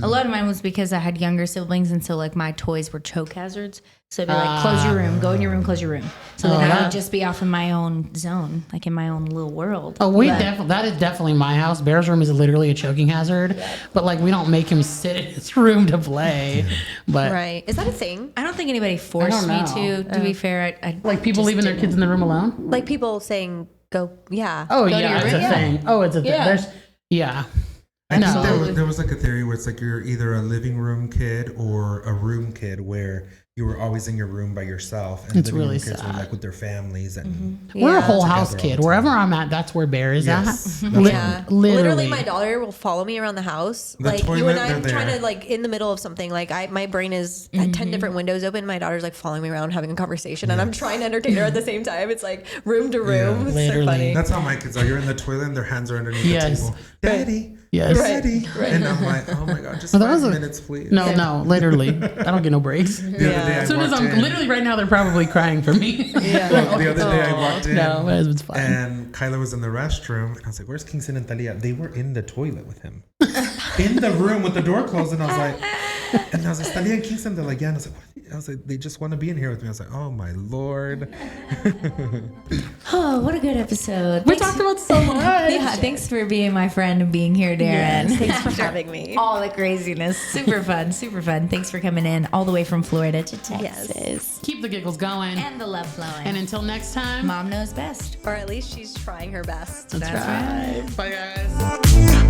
A: A lot of mine was because I had younger siblings, and so like my toys were choke hazards. So it'd be like, close your room, go in your room, close your room. So then I
B: that-
A: would just be off in my own zone, like in my own little world.
B: Oh,
A: But-
B: that is definitely my house. Bear's room is literally a choking hazard, but like we don't make him sit in his room to play. But
C: Right. Is that a thing?
A: I don't think anybody forced me
B: know.
A: to. To be fair, I
B: like people
A: just
B: leaving their
A: didn't.
B: kids in the room alone.
C: Like people saying, go, yeah.
B: Oh
A: to
B: yeah,
A: your
B: it's
A: room?
B: a
A: Yeah.
B: thing. Oh, it's a thing.
A: Yeah.
B: There's yeah.
D: I think
B: No.
D: there was like a theory where it's like you're either a living room kid or a room kid, where you were always in your room by yourself, and
B: It's
D: living room
B: really
D: kids were
B: sad.
D: like with their families and
B: We're a
C: Yeah.
B: whole house
D: Together all
B: kid.
D: the
B: Wherever
D: time.
B: I'm at, that's where Bear is
D: Yes,
B: at.
D: that's
C: Yeah.
B: Literally.
C: My daughter will follow me around the house.
D: The
C: Like you
D: toilet,
C: and I'm
D: they're
C: trying
D: there.
C: to like in the middle of something. Like my brain is at 10 different windows open. My daughter's like following me around having a conversation, and I'm trying to entertain her at the same time. It's like room to room.
D: Yeah.
C: It's
B: Literally.
C: so funny.
D: That's how my kids are. You're in the toilet and their hands are underneath
B: Yes.
D: the table. Daddy,
B: Yes.
D: Daddy, and I'm like, oh my god, just
B: Well, that
D: 5
B: was a-
D: minutes, please.
B: No, literally. I don't get no breaks.
D: The other day I
B: As soon as
D: walked
B: I'm
D: in-
B: literally right now, they're probably crying for me.
D: Well, the other day I walked in.
B: No, my husband's fine.
D: And Kyla was in the restroom, and I was like, "Where's Kingston and Talia?" They were in the toilet with him, in the room with the door closed. And I was like, "Talia and Kingston." They're like, "Yeah." And I was like, "What?" I was like, "They just want to be in here with me." I was like, "Oh my lord!"
A: Oh, what a good episode.
B: We
A: Thanks-
B: talked about so much.
A: Yeah, thanks for being my friend and being here, Darin.
C: Thanks for having me.
A: All the craziness. Super fun, super fun. Thanks for coming in all the way from Florida to Texas.
B: Keep the giggles going.
A: And the love flowing.
B: And until next time,
A: Mom knows best.
C: Or at least she's trying her best.
A: That's right.
B: bye guys.